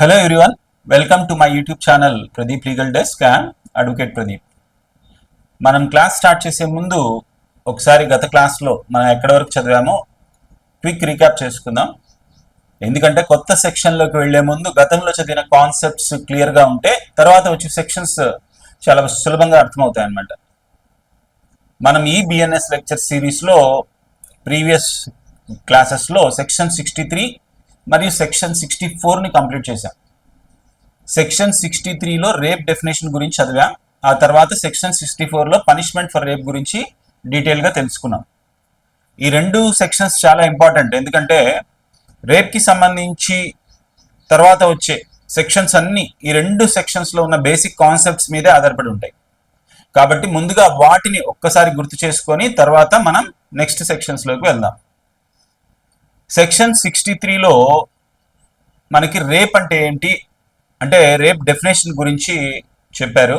Hello everyone, welcome to my YouTube channel Pradeep Legal Desk and Advocate Pradeep. మనం class start చేసే ముందు ఒకసారి గత క్లాస్లో మనం ఎక్కడి వరకు చదివామో క్విక్ రీక్యాప్ చేసుకుందాం. ఎందుకంటే కొత్త సెక్షన్లోకి వెళ్లే ముందు గతంలో చదివిన కాన్సెప్ట్స్ క్లియర్గా ఉంటే తర్వాత వచ్చే సెక్షన్స్ చాలా సులభంగా అర్థమవుతాయి అన్నమాట. మనం ఈ బిఎన్ఎస్ లెక్చర్ సిరీస్లో ప్రీవియస్ క్లాసెస్లో సెక్షన్ 63 మరియు సెక్షన్ 64ని కంప్లీట్ చేశాం. సెక్షన్ 63లో రేప్ డెఫినేషన్ గురించి చదివాం. ఆ తర్వాత సెక్షన్ 64లో పనిష్మెంట్ ఫర్ రేప్ గురించి డీటెయిల్గా తెలుసుకున్నాం. ఈ రెండు సెక్షన్స్ చాలా ఇంపార్టెంట్, ఎందుకంటే రేప్కి సంబంధించి తర్వాత వచ్చే సెక్షన్స్ అన్నీ ఈ రెండు సెక్షన్స్లో ఉన్న బేసిక్ కాన్సెప్ట్స్ మీదే ఆధారపడి ఉంటాయి. కాబట్టి ముందుగా వాటిని ఒక్కసారి గుర్తు చేసుకొని తర్వాత మనం నెక్స్ట్ సెక్షన్స్లోకి వెళ్దాం. సెక్షన్ 63లో మనకి రేప్ అంటే ఏంటి అంటే రేప్ డెఫినేషన్ గురించి చెప్పారు.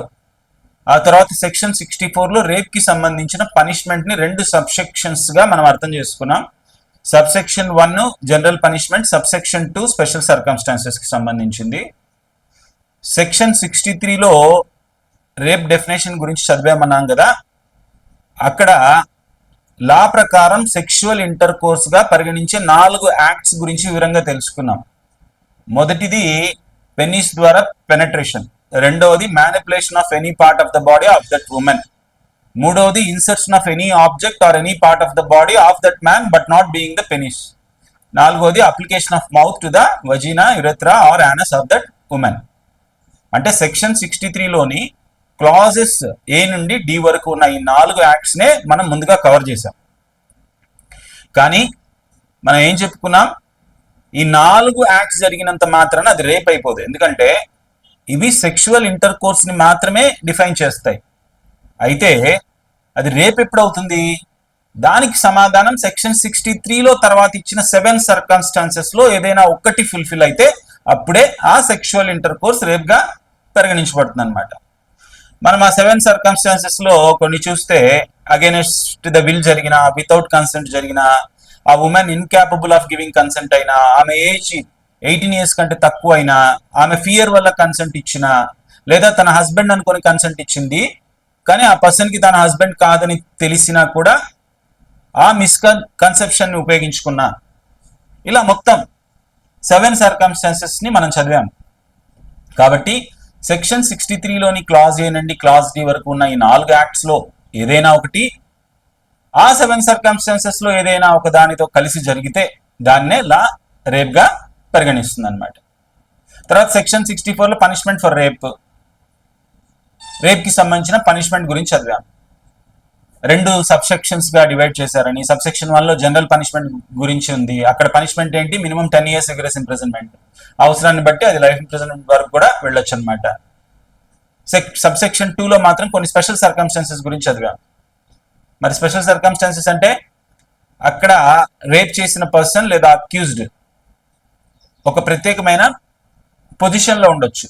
ఆ తర్వాత సెక్షన్ 64లో రేప్కి సంబంధించిన పనిష్మెంట్ని రెండు సబ్సెక్షన్స్గా మనం అర్థం చేసుకున్నాం. Subsection 1 general punishment, subsection 2 special సర్కమ్స్టాన్సెస్కి సంబంధించింది. సెక్షన్ 63లో రేప్ డెఫినేషన్ గురించి చదివామన్నాం కదా, అక్కడ లా ప్రకారం సెక్షువల్ ఇంటర్ కోర్స్గా పరిగణించే 4 యాక్ట్స్ గురించి వివరంగా తెలుసుకున్నాం. మొదటిది పెనిస్ ద్వారా పెనట్రేషన్, రెండవది manipulation of any part of the body of that woman, మూడవది insertion of any object or any part of the body of that man but not being the penis, నాలుగవది application of mouth to the vagina, urethra or anus of that woman. అంటే section 63లోని clauses A నుండి D వరకు ఉన్న ఈ 4 యాక్ట్స్నే మనం ముందుగా cover చేసాం. కానీ మనం ఏం చెప్పుకున్నాం, ఈ 4 యాక్ట్స్ జరిగినంత మాత్రాన అది రేప్ అయిపోదు. ఎందుకంటే ఇవి సెక్షువల్ ఇంటర్ కోర్స్ని మాత్రమే డిఫైన్ చేస్తాయి. అయితే అది రేప్ ఎప్పుడవుతుంది, దానికి సమాధానం సెక్షన్ 63లో తర్వాత ఇచ్చిన 7 సర్కమ్స్టాన్సెస్లో ఏదైనా ఒక్కటి ఫుల్ఫిల్ అయితే అప్పుడే ఆ సెక్షువల్ ఇంటర్ కోర్స్ రేప్గా పరిగణించబడుతుంది అనమాట. మనం ఆ 7 సర్కమ్స్టాన్సెస్లో కొన్ని చూస్తే అగైనెస్ట్ ద విల్ జరిగిన, వితౌట్ కన్సెంట్ జరిగిన, ఆ women incapable of giving consent అయినా, ఆమె ఏజ్ 18 years కంటే తక్కువ అయినా, ఆమె ఫియర్ వల్ల కన్సెంట్ ఇచ్చిన, లేదా తన హస్బెండ్ అనుకొని కన్సెంట్ ఇచ్చింది కానీ ఆ పర్సన్కి తన హస్బెండ్ కాదని తెలిసినా కూడా ఆ మిస్కన్సెప్షన్ని ఉపయోగించుకున్నా, ఇలా మొత్తం 7 సర్కమ్స్టాన్సెస్ని మనం చదివాం. కాబట్టి సెక్షన్ 63లోని క్లాజ్ ఏ నుండి క్లాజ్ డి వరకు ఉన్న ఈ 4 యాక్ట్స్లో ఏదైనా ఒకటి ఆ 7 సర్కమ్స్టాన్సెస్లో ఏదైనా ఒక దానితో కలిసి జరిగితే దాన్నే లా రేప్గా పరిగణిస్తుంది అనమాట. తర్వాత సెక్షన్ 64లో పనిష్మెంట్ ఫర్ రేప్, రేప్కి సంబంధించిన పనిష్మెంట్ గురించి చదివాం. 2 సబ్సెక్షన్స్గా డివైడ్ చేశారని. సబ్సెక్షన్ 1లో జనరల్ పనిష్మెంట్ గురించి ఉంది. అక్కడ పనిష్మెంట్ ఏంటి, మినిమం 10 years రిగరస్ ఇంప్రిజన్మెంట్, అవసరాన్ని బట్టి అది లైఫ్ ఇంప్రిజన్మెంట్ వరకు కూడా వెళ్ళొచ్చు అనమాట. సబ్సెక్షన్ 2లో మాత్రం కొన్ని స్పెషల్ సర్కమ్స్టాన్సెస్ గురించి చదివాం. మరి స్పెషల్ సర్కమ్స్టాన్సెస్ అంటే అక్కడ రేప్ చేసిన పర్సన్ లేదా అక్యూజ్డ్ ఒక ప్రత్యేకమైన పొజిషన్లో ఉండొచ్చు.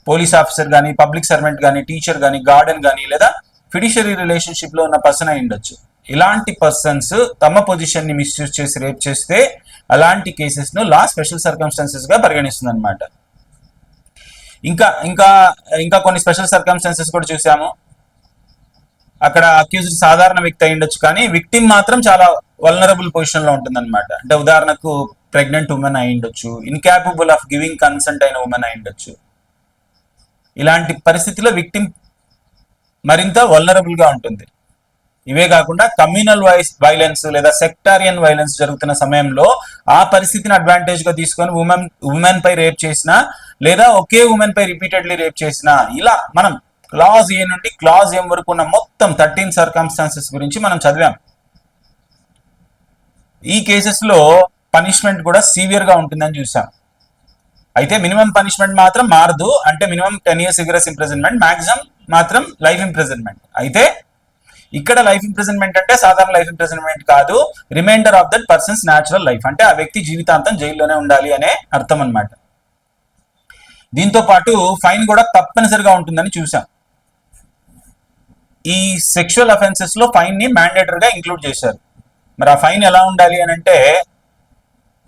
పోలీస్ ఆఫీసర్ కానీ, పబ్లిక్ సర్వెంట్ కానీ, టీచర్ కానీ, గార్డెన్ కానీ, లేదా ఫిడిషరీ రిలేషన్షిప్లో ఉన్న పర్సన్ అయి ఉండొచ్చు. ఇలాంటి పర్సన్స్ తమ పొజిషన్ని మిస్యూజ్ చేసి రేప్ చేస్తే అలాంటి కేసెస్ను లా స్పెషల్ సర్కమ్స్టాన్సెస్గా పరిగణిస్తుంది అనమాట. ఇంకా ఇంకా ఇంకా కొన్ని స్పెషల్ సర్కమ్స్టాన్సెస్ కూడా చూసాము. అక్కడ అక్యూజ్డ్ సాధారణ వ్యక్తి అయి ఉండొచ్చు కానీ విక్టిమ్ మాత్రం చాలా వల్నరబుల్ పొజిషన్లో ఉంటుందన్నమాట. అంటే ఉదాహరణకు ప్రెగ్నెంట్ ఉమెన్ అయి ఉండొచ్చు, ఇన్కాపబుల్ ఆఫ్ గివింగ్ కన్సెంట్ అయిన ఉమెన్ అయి ఉండొచ్చు. ఇలాంటి పరిస్థితిలో విక్టిమ్ మరింత వల్నరబుల్గా ఉంటుంది. ఇవే కాకుండా కమ్యూనల్ వైలెన్స్ లేదా సెక్టారియన్ వైలెన్స్ జరుగుతున్న సమయంలో ఆ పరిస్థితిని అడ్వాంటేజ్గా తీసుకొని ఉమెన్ పై రేప్ చేసిన, లేదా ఒకే ఉమెన్ పై రిపీటెడ్లీ రేప్ చేసిన, ఇలా మనం క్లాజ్ ఏ నుండి క్లాజ్ ఎం వరకు ఉన్న మొత్తం 13 సర్కమ్స్టాన్సెస్ గురించి మనం చదివాం. ఈ కేసెస్లో పనిష్మెంట్ కూడా సివియర్గా ఉంటుందని చూసాం. అయితే మినిమం పనిష్మెంట్ మాత్రం మారదు, అంటే minimum 10 years rigorous imprisonment, maximum మాత్రం లైఫ్ ఇంప్రిజన్మెంట్. అయితే ఇక్కడ లైఫ్ ఇంప్రిజన్మెంట్ అంటే సాధారణ లైఫ్ ఇంప్రిజన్మెంట్ కాదు, remainder of that person's natural life, అంటే ఆ వ్యక్తి జీవితాంతం జైల్లోనే ఉండాలి అనే అర్థం అనమాట. దీంతో పాటు ఫైన్ కూడా తప్పనిసరిగా ఉంటుందని చూసాం. ఈ సెక్షువల్ అఫెన్సెస్లో ఫైన్ని మ్యాండేటరీగా ఇంక్లూడ్ చేశారు. మరి ఆ ఫైన్ ఎలా ఉండాలి అని అంటే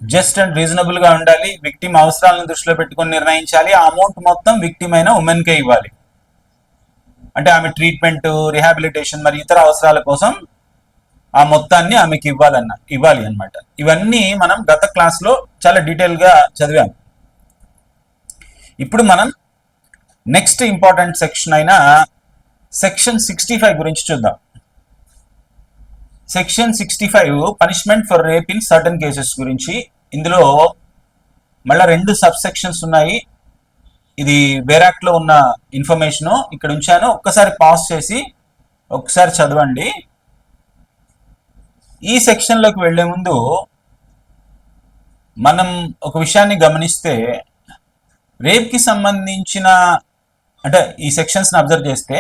జస్ట్ అండ్ రీజనబుల్ గా ఉండాలి, విక్టిమ్ అవసరాలను దృష్టిలో పెట్టుకొని నిర్ణయించాలి, ఆ అమౌంట్ మొత్తం విక్టిమ్ అయిన ఉమెన్కే ఇవ్వాలి. అంటే ఆమె ట్రీట్మెంట్, రిహాబిలిటేషన్ మరి ఇతర అవసరాల కోసం ఆ మొత్తాన్ని ఆమెకి ఇవ్వాలి అన్నమాట. ఇవన్నీ మనం గత క్లాస్లో చాలా డీటెయిల్ గా చదివాం. ఇప్పుడు మనం నెక్స్ట్ ఇంపార్టెంట్ సెక్షన్ అయిన సెక్షన్ 65 గురించి చూద్దాం. Section 65 punishment for rape in certain cases గురించి. ఇందులో మళ్ళీ 2 సబ్ సెక్షన్స్ ఉన్నాయి. ఇది వేరాక్ట్ లో ఉన్న ఇన్ఫర్మేషన్ ఇక్కడ ఉంచాను, ఒక్కసారి పాజ్ చేసి ఒకసారి చదవండి. ఈ సెక్షన్ లోకి వెళ్లే ముందు మనం ఒక విషయాన్ని గమనిస్తే, రేప్ కి సంబంధించిన అంటే ఈ సెక్షన్స్ ని అబ్జర్వ్ చేస్తే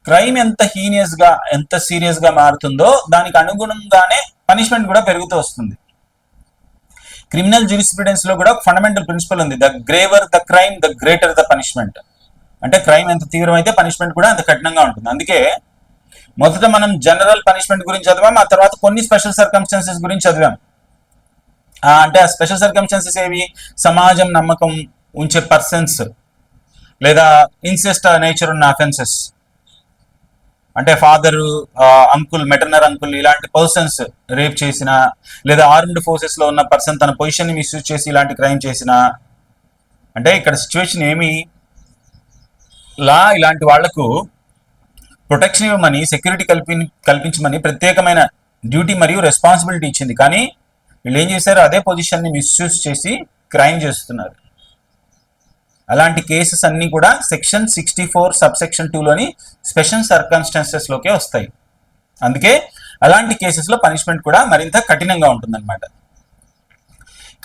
క్రైమ్ ఎంత హీనియస్ గా, ఎంత సీరియస్ గా మారుతుందో దానికి అనుగుణంగానే పనిష్మెంట్ కూడా పెరుగుతూ వస్తుంది. క్రిమినల్ జ్యూరిస్ప్రుడెన్స్ లో కూడా ఫండమెంటల్ ప్రిన్సిపల్ ఉంది, the graver the crime the greater the punishment. అంటే క్రైమ్ ఎంత తీవ్రమైతే పనిష్మెంట్ కూడా అంత కఠినంగా ఉంటుంది. అందుకే మొదట మనం జనరల్ పనిష్మెంట్ గురించి చదివాం, ఆ తర్వాత కొన్ని స్పెషల్ సర్కమ్స్టాన్సెస్ గురించి చదివాం. అంటే ఆ స్పెషల్ సర్కమ్స్టాన్సెస్ ఏవి? సమాజం నమ్మకం ఉంచే పర్సన్స్, లేదా ఇన్సెస్ట్ నేచర్ ఉన్న అఫెన్సెస్, అంటే ఫాదర్, అంకుల్, మెటర్నర్ అంకుల్ ఇలాంటి పర్సన్స్ రేప్ చేసిన, లేదా ఆర్మ్డ్ ఫోర్సెస్ లో ఉన్న పర్సన్ తన పొజిషన్ ని మిస్యూజ్ చేసి ఇలాంటి క్రైమ్ చేసిన. అంటే ఇక్కడ సిచ్యువేషన్ ఏమి, లా ఇలాంటి వాళ్లకు ప్రొటెక్షన్ ఇవ్వమని, సెక్యూరిటీ కల్పించమని ప్రత్యేకమైన డ్యూటీ మరియు రెస్పాన్సిబిలిటీ ఇచ్చింది. కానీ వీళ్ళు ఏం చేశారు, అదే పొజిషన్ ని మిస్యూజ్ చేసి క్రైమ్ చేస్తున్నారు. అలాంటి కేసెస్ అన్ని కూడా సెక్షన్ 64 సబ్ సెక్షన్ 2లోని స్పెషల్ సర్కమ్స్టాన్సెస్ లోకే వస్తాయి. అందుకే అలాంటి కేసెస్ లో పనిష్మెంట్ కూడా మరింత కఠినంగా ఉంటుందన్నమాట.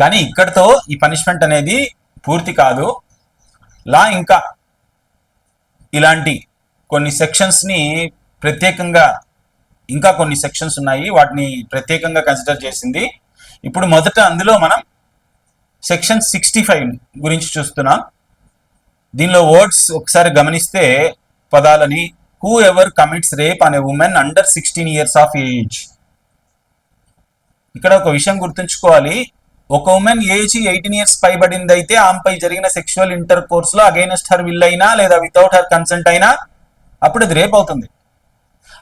కానీ ఇక్కడతో ఈ పనిష్మెంట్ అనేది పూర్తి కాదు. లా ఇంకా ఇలాంటి కొన్ని సెక్షన్స్ ని ప్రత్యేకంగా, ఇంకా కొన్ని సెక్షన్స్ ఉన్నాయి, వాటిని ప్రత్యేకంగా కన్సిడర్ చేసింది. ఇప్పుడు మొదట అందులో మనం సెక్షన్ 65 గురించి చూస్తున్నాం. దీనిలో వర్డ్స్ ఒకసారి గమనిస్తే పదాలని, హూ ఎవర్ కమిట్స్ రేప్ అనే women under 16 years of age. ఇక్కడ ఒక విషయం గుర్తుంచుకోవాలి, ఒక ఉమెన్ ఏజ్ 18 years పైబడింది అయితే ఆమెపై జరిగిన సెక్షువల్ ఇంటర్ కోర్స్ లో అగైనెస్ట్ హర్ విల్ అయినా లేదా వితౌట్ హర్ కన్సెంట్ అయినా అప్పుడు అది రేప్ అవుతుంది.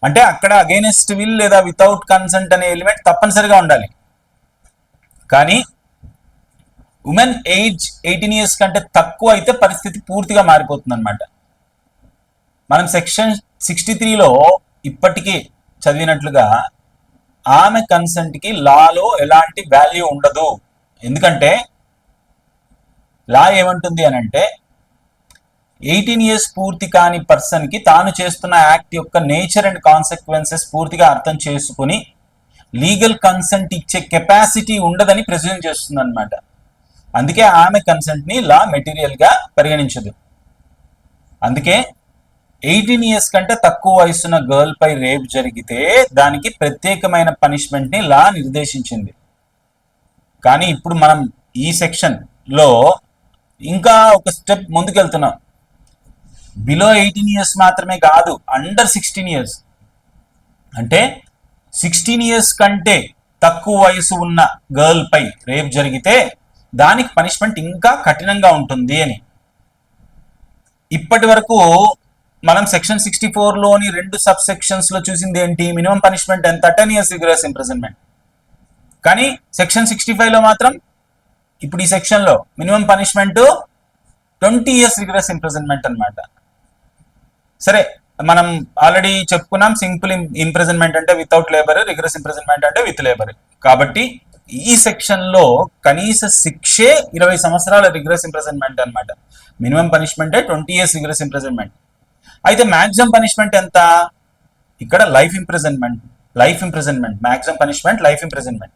అంటే అక్కడ అగైనెస్ట్ విల్ లేదా వితౌట్ కన్సెంట్ అనే ఎలిమెంట్ తప్పనిసరిగా ఉండాలి. కానీ ఉమెన్ ఏజ్ 18 years కంటే తక్కువ అయితే పరిస్థితి పూర్తిగా మారిపోతుంది అనమాట. మనం సెక్షన్ 63లో ఇప్పటికీ చదివినట్లుగా ఆమె కన్సెంట్కి లాలో ఎలాంటి వాల్యూ ఉండదు. ఎందుకంటే లా ఏమంటుంది అని అంటే, 18 years పూర్తి కాని పర్సన్కి తాను చేస్తున్న యాక్ట్ యొక్క నేచర్ అండ్ కాన్సిక్వెన్సెస్ పూర్తిగా అర్థం చేసుకుని లీగల్ కన్సెంట్ ఇచ్చే కెపాసిటీ ఉండదని ప్రెజ్యూమ్ చేస్తుంది అనమాట. అందుకే ఆమె కన్సెంట్ ని లా మెటీరియల్ గా పరిగణించదు. అందుకే 18 years కంటే తక్కువ వయసున్న గర్ల్ పై రేప్ జరిగితే దానికి ప్రత్యేకమైన పనిష్మెంట్ ని లా నిర్దేశించింది. కానీ ఇప్పుడు మనం ఈ సెక్షన్ లో ఇంకా ఒక స్టెప్ ముందుకెళ్తున్నాం. బిలో 18 years మాత్రమే కాదు, అండర్ 16 years, అంటే 16 years కంటే తక్కువ వయసు ఉన్న గర్ల్ పై రేప్ జరిగితే దానికి పనిష్మెంట్ ఇంకా కఠినంగా ఉంటుంది అని. ఇప్పటి వరకు మనం సెక్షన్ 64లోని 2 సబ్ సెక్షన్స్ లో చూసింది ఏంటి, మినిమం పనిష్మెంట్ ఎంత, 10 years రిగ్రెస్ ఇంప్రిజన్మెంట్. కానీ సెక్షన్ 65లో మాత్రం ఇప్పుడు ఈ సెక్షన్ లో minimum punishment 20 years rigorous imprisonment అనమాట. సరే, మనం ఆల్రెడీ చెప్పుకున్నాం, సింపుల్ ఇంప్రిజన్మెంట్ అంటే వితౌట్ లేబర్, రిగ్రెస్ ఇంప్రిజన్మెంట్ అంటే విత్ లేబర్. కాబట్టి ఈ సెక్షన్ లో కనీస శిక్షే 20 సంవత్సరాల రిగ్రెస్ ఇంప్రిజన్మెంట్ అనమాట. మినిమం పనిష్మెంటే 20 years రిగ్రెస్ ఇంప్రిజన్మెంట్. అయితే మాక్సిమం పనిష్మెంట్ ఎంత? ఇక్కడ life imprisonment, maximum punishment life imprisonment.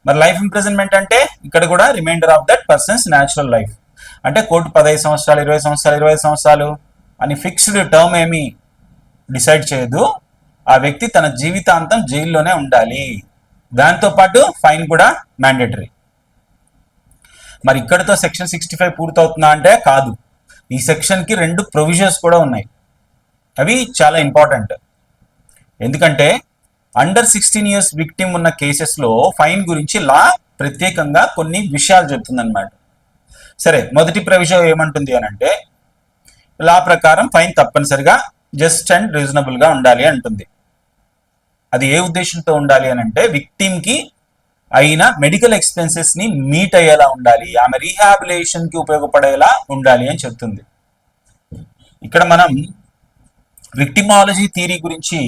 మరి లైఫ్ ఇంప్రిజన్మెంట్ అంటే ఇక్కడ కూడా reminder of that person's natural life. అంటే కోర్టు 15 సంవత్సరాలు, 20 సంవత్సరాలు, 25 సంవత్సరాలు అని ఫిక్స్డ్ టర్మ్ ఏమి డిసైడ్ చేయదు. ఆ వ్యక్తి తన జీవితాంతం జైల్లోనే ఉండాలి. దాంతోపాటు ఫైన్ కూడా మ్యాండేటరీ. మరి ఇక్కడతో సెక్షన్ 65 పూర్తవుతుందా అంటే కాదు. ఈ సెక్షన్కి 2 ప్రొవిజన్స్ కూడా ఉన్నాయి. అవి చాలా ఇంపార్టెంట్. ఎందుకంటే అండర్ 16 ఇయర్స్ విక్టిమ్ ఉన్న కేసెస్లో ఫైన్ గురించి లా ప్రత్యేకంగా కొన్ని విషయాలు చెప్తుందన్నమాట. సరే, మొదటి ప్రొవిజన్ ఏమంటుంది అని అంటే, లా ప్రకారం ఫైన్ తప్పనిసరిగా జస్ట్ అండ్ రీజనబుల్ గా ఉండాలి అంటుంది. అది ఏ ఉద్దేశంతో ఉండాలి అని అంటే, విక్టిమ్ కి అయిన మెడికల్ ఎక్స్పెన్సెస్ ని మీట్ అయ్యేలా ఉండాలి, ఆమె రీహాబిలేషన్ కి ఉపయోగపడేలా ఉండాలి అని చెప్తుంది. ఇక్కడ మనం విక్టిమాలజీ థియరీ గురించి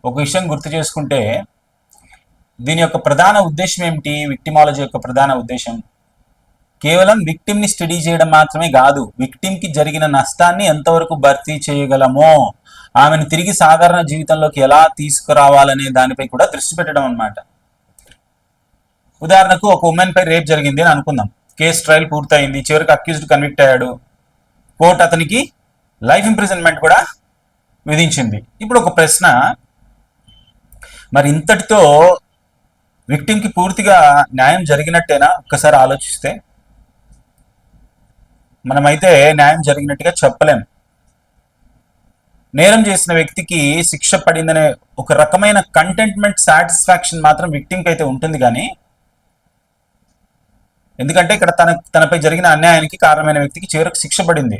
ఒక విషయం గుర్తు చేసుకుంటే, దీని యొక్క ప్రధాన ఉద్దేశం ఏమిటి? విక్టిమాలజీ యొక్క ప్రధాన ఉద్దేశం కేవలం విక్టిమ్ ని స్టడీ చేయడం మాత్రమే కాదు, విక్టిమ్ కి జరిగిన నష్టాన్ని ఎంతవరకు భర్తీ చేయగలమో, ఆమెను తిరిగి సాధారణ జీవితంలోకి ఎలా తీసుకురావాలనే దానిపై కూడా దృష్టి పెట్టడం అన్నమాట. ఉదాహరణకు, ఒక ఉమెన్ పై రేప్ జరిగింది అని అనుకుందాం. కేసు ట్రయల్ పూర్తయింది, చివరికి అక్యూజ్డ్ కన్విక్ట్ అయ్యాడు. కోర్టు అతనికి లైఫ్ ఇంప్రిజన్మెంట్ కూడా విధించింది. ఇప్పుడు ఒక ప్రశ్న, మరి ఇంతటితో విక్టిమ్ కి పూర్తిగా న్యాయం జరిగినట్టేనా? ఒక్కసారి ఆలోచిస్తే మనమైతే న్యాయం జరిగినట్టుగా చెప్పలేం. నేరం చేసిన వ్యక్తికి శిక్ష పడిందనే ఒక రకమైన కంటెంట్మెంట్, సాటిస్ఫాక్షన్ మాత్రం విక్టిమ్కి అయితే ఉంటుంది. కానీ ఎందుకంటే ఇక్కడ తనపై జరిగిన అన్యాయానికి కారణమైన వ్యక్తికి చివరికి శిక్ష పడింది,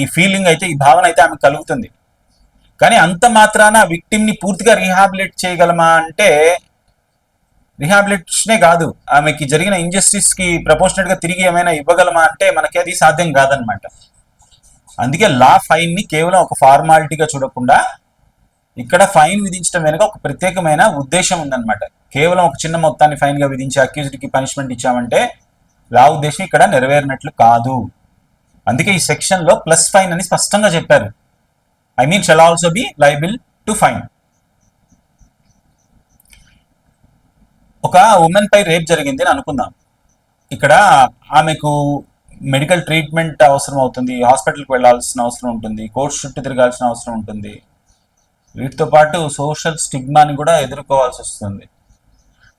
ఈ ఫీలింగ్ అయితే, ఈ భావన అయితే ఆమెకు కలుగుతుంది. కానీ అంత మాత్రాన విక్టిమ్ ని పూర్తిగా రీహాబిలేట్ చేయగలమా అంటే, రీహాబిలిటేషనే కాదు, ఆమెకి జరిగిన ఇంజస్టిస్ కి ప్రపోర్షనెట్ గా తిరిగి ఏమైనా ఇవ్వగలమా అంటే మనకి అది సాధ్యం కాదనమాట. అందుకే లా ఫైన్ ని కేవలం ఒక ఫార్మాలిటీగా చూడకుండా, ఇక్కడ ఫైన్ విధించడం వెనుక ఒక ప్రత్యేకమైన ఉద్దేశం ఉందన్నమాట. కేవలం ఒక చిన్న మొత్తాన్ని ఫైన్ గా విధించి అక్యూజ్డ్ కి పనిష్మెంట్ ఇచ్చామంటే లా ఉద్దేశం ఇక్కడ నెరవేరినట్లు కాదు. అందుకే ఈ సెక్షన్ లో ప్లస్ ఫైన్ అని స్పష్టంగా చెప్పారు. I mean shall also be liable to fine. ఒక ఉమెన్ పై రేప్ జరిగింది అని అనుకుందాం. ఇక్కడ ఆమెకు మెడికల్ ట్రీట్మెంట్ అవసరం అవుతుంది, హాస్పిటల్కి వెళ్లాల్సిన అవసరం ఉంటుంది, కోర్టు చుట్టూ తిరగాల్సిన అవసరం ఉంటుంది. వీటితో పాటు సోషల్ స్టిగ్మాని కూడా ఎదుర్కోవాల్సి వస్తుంది.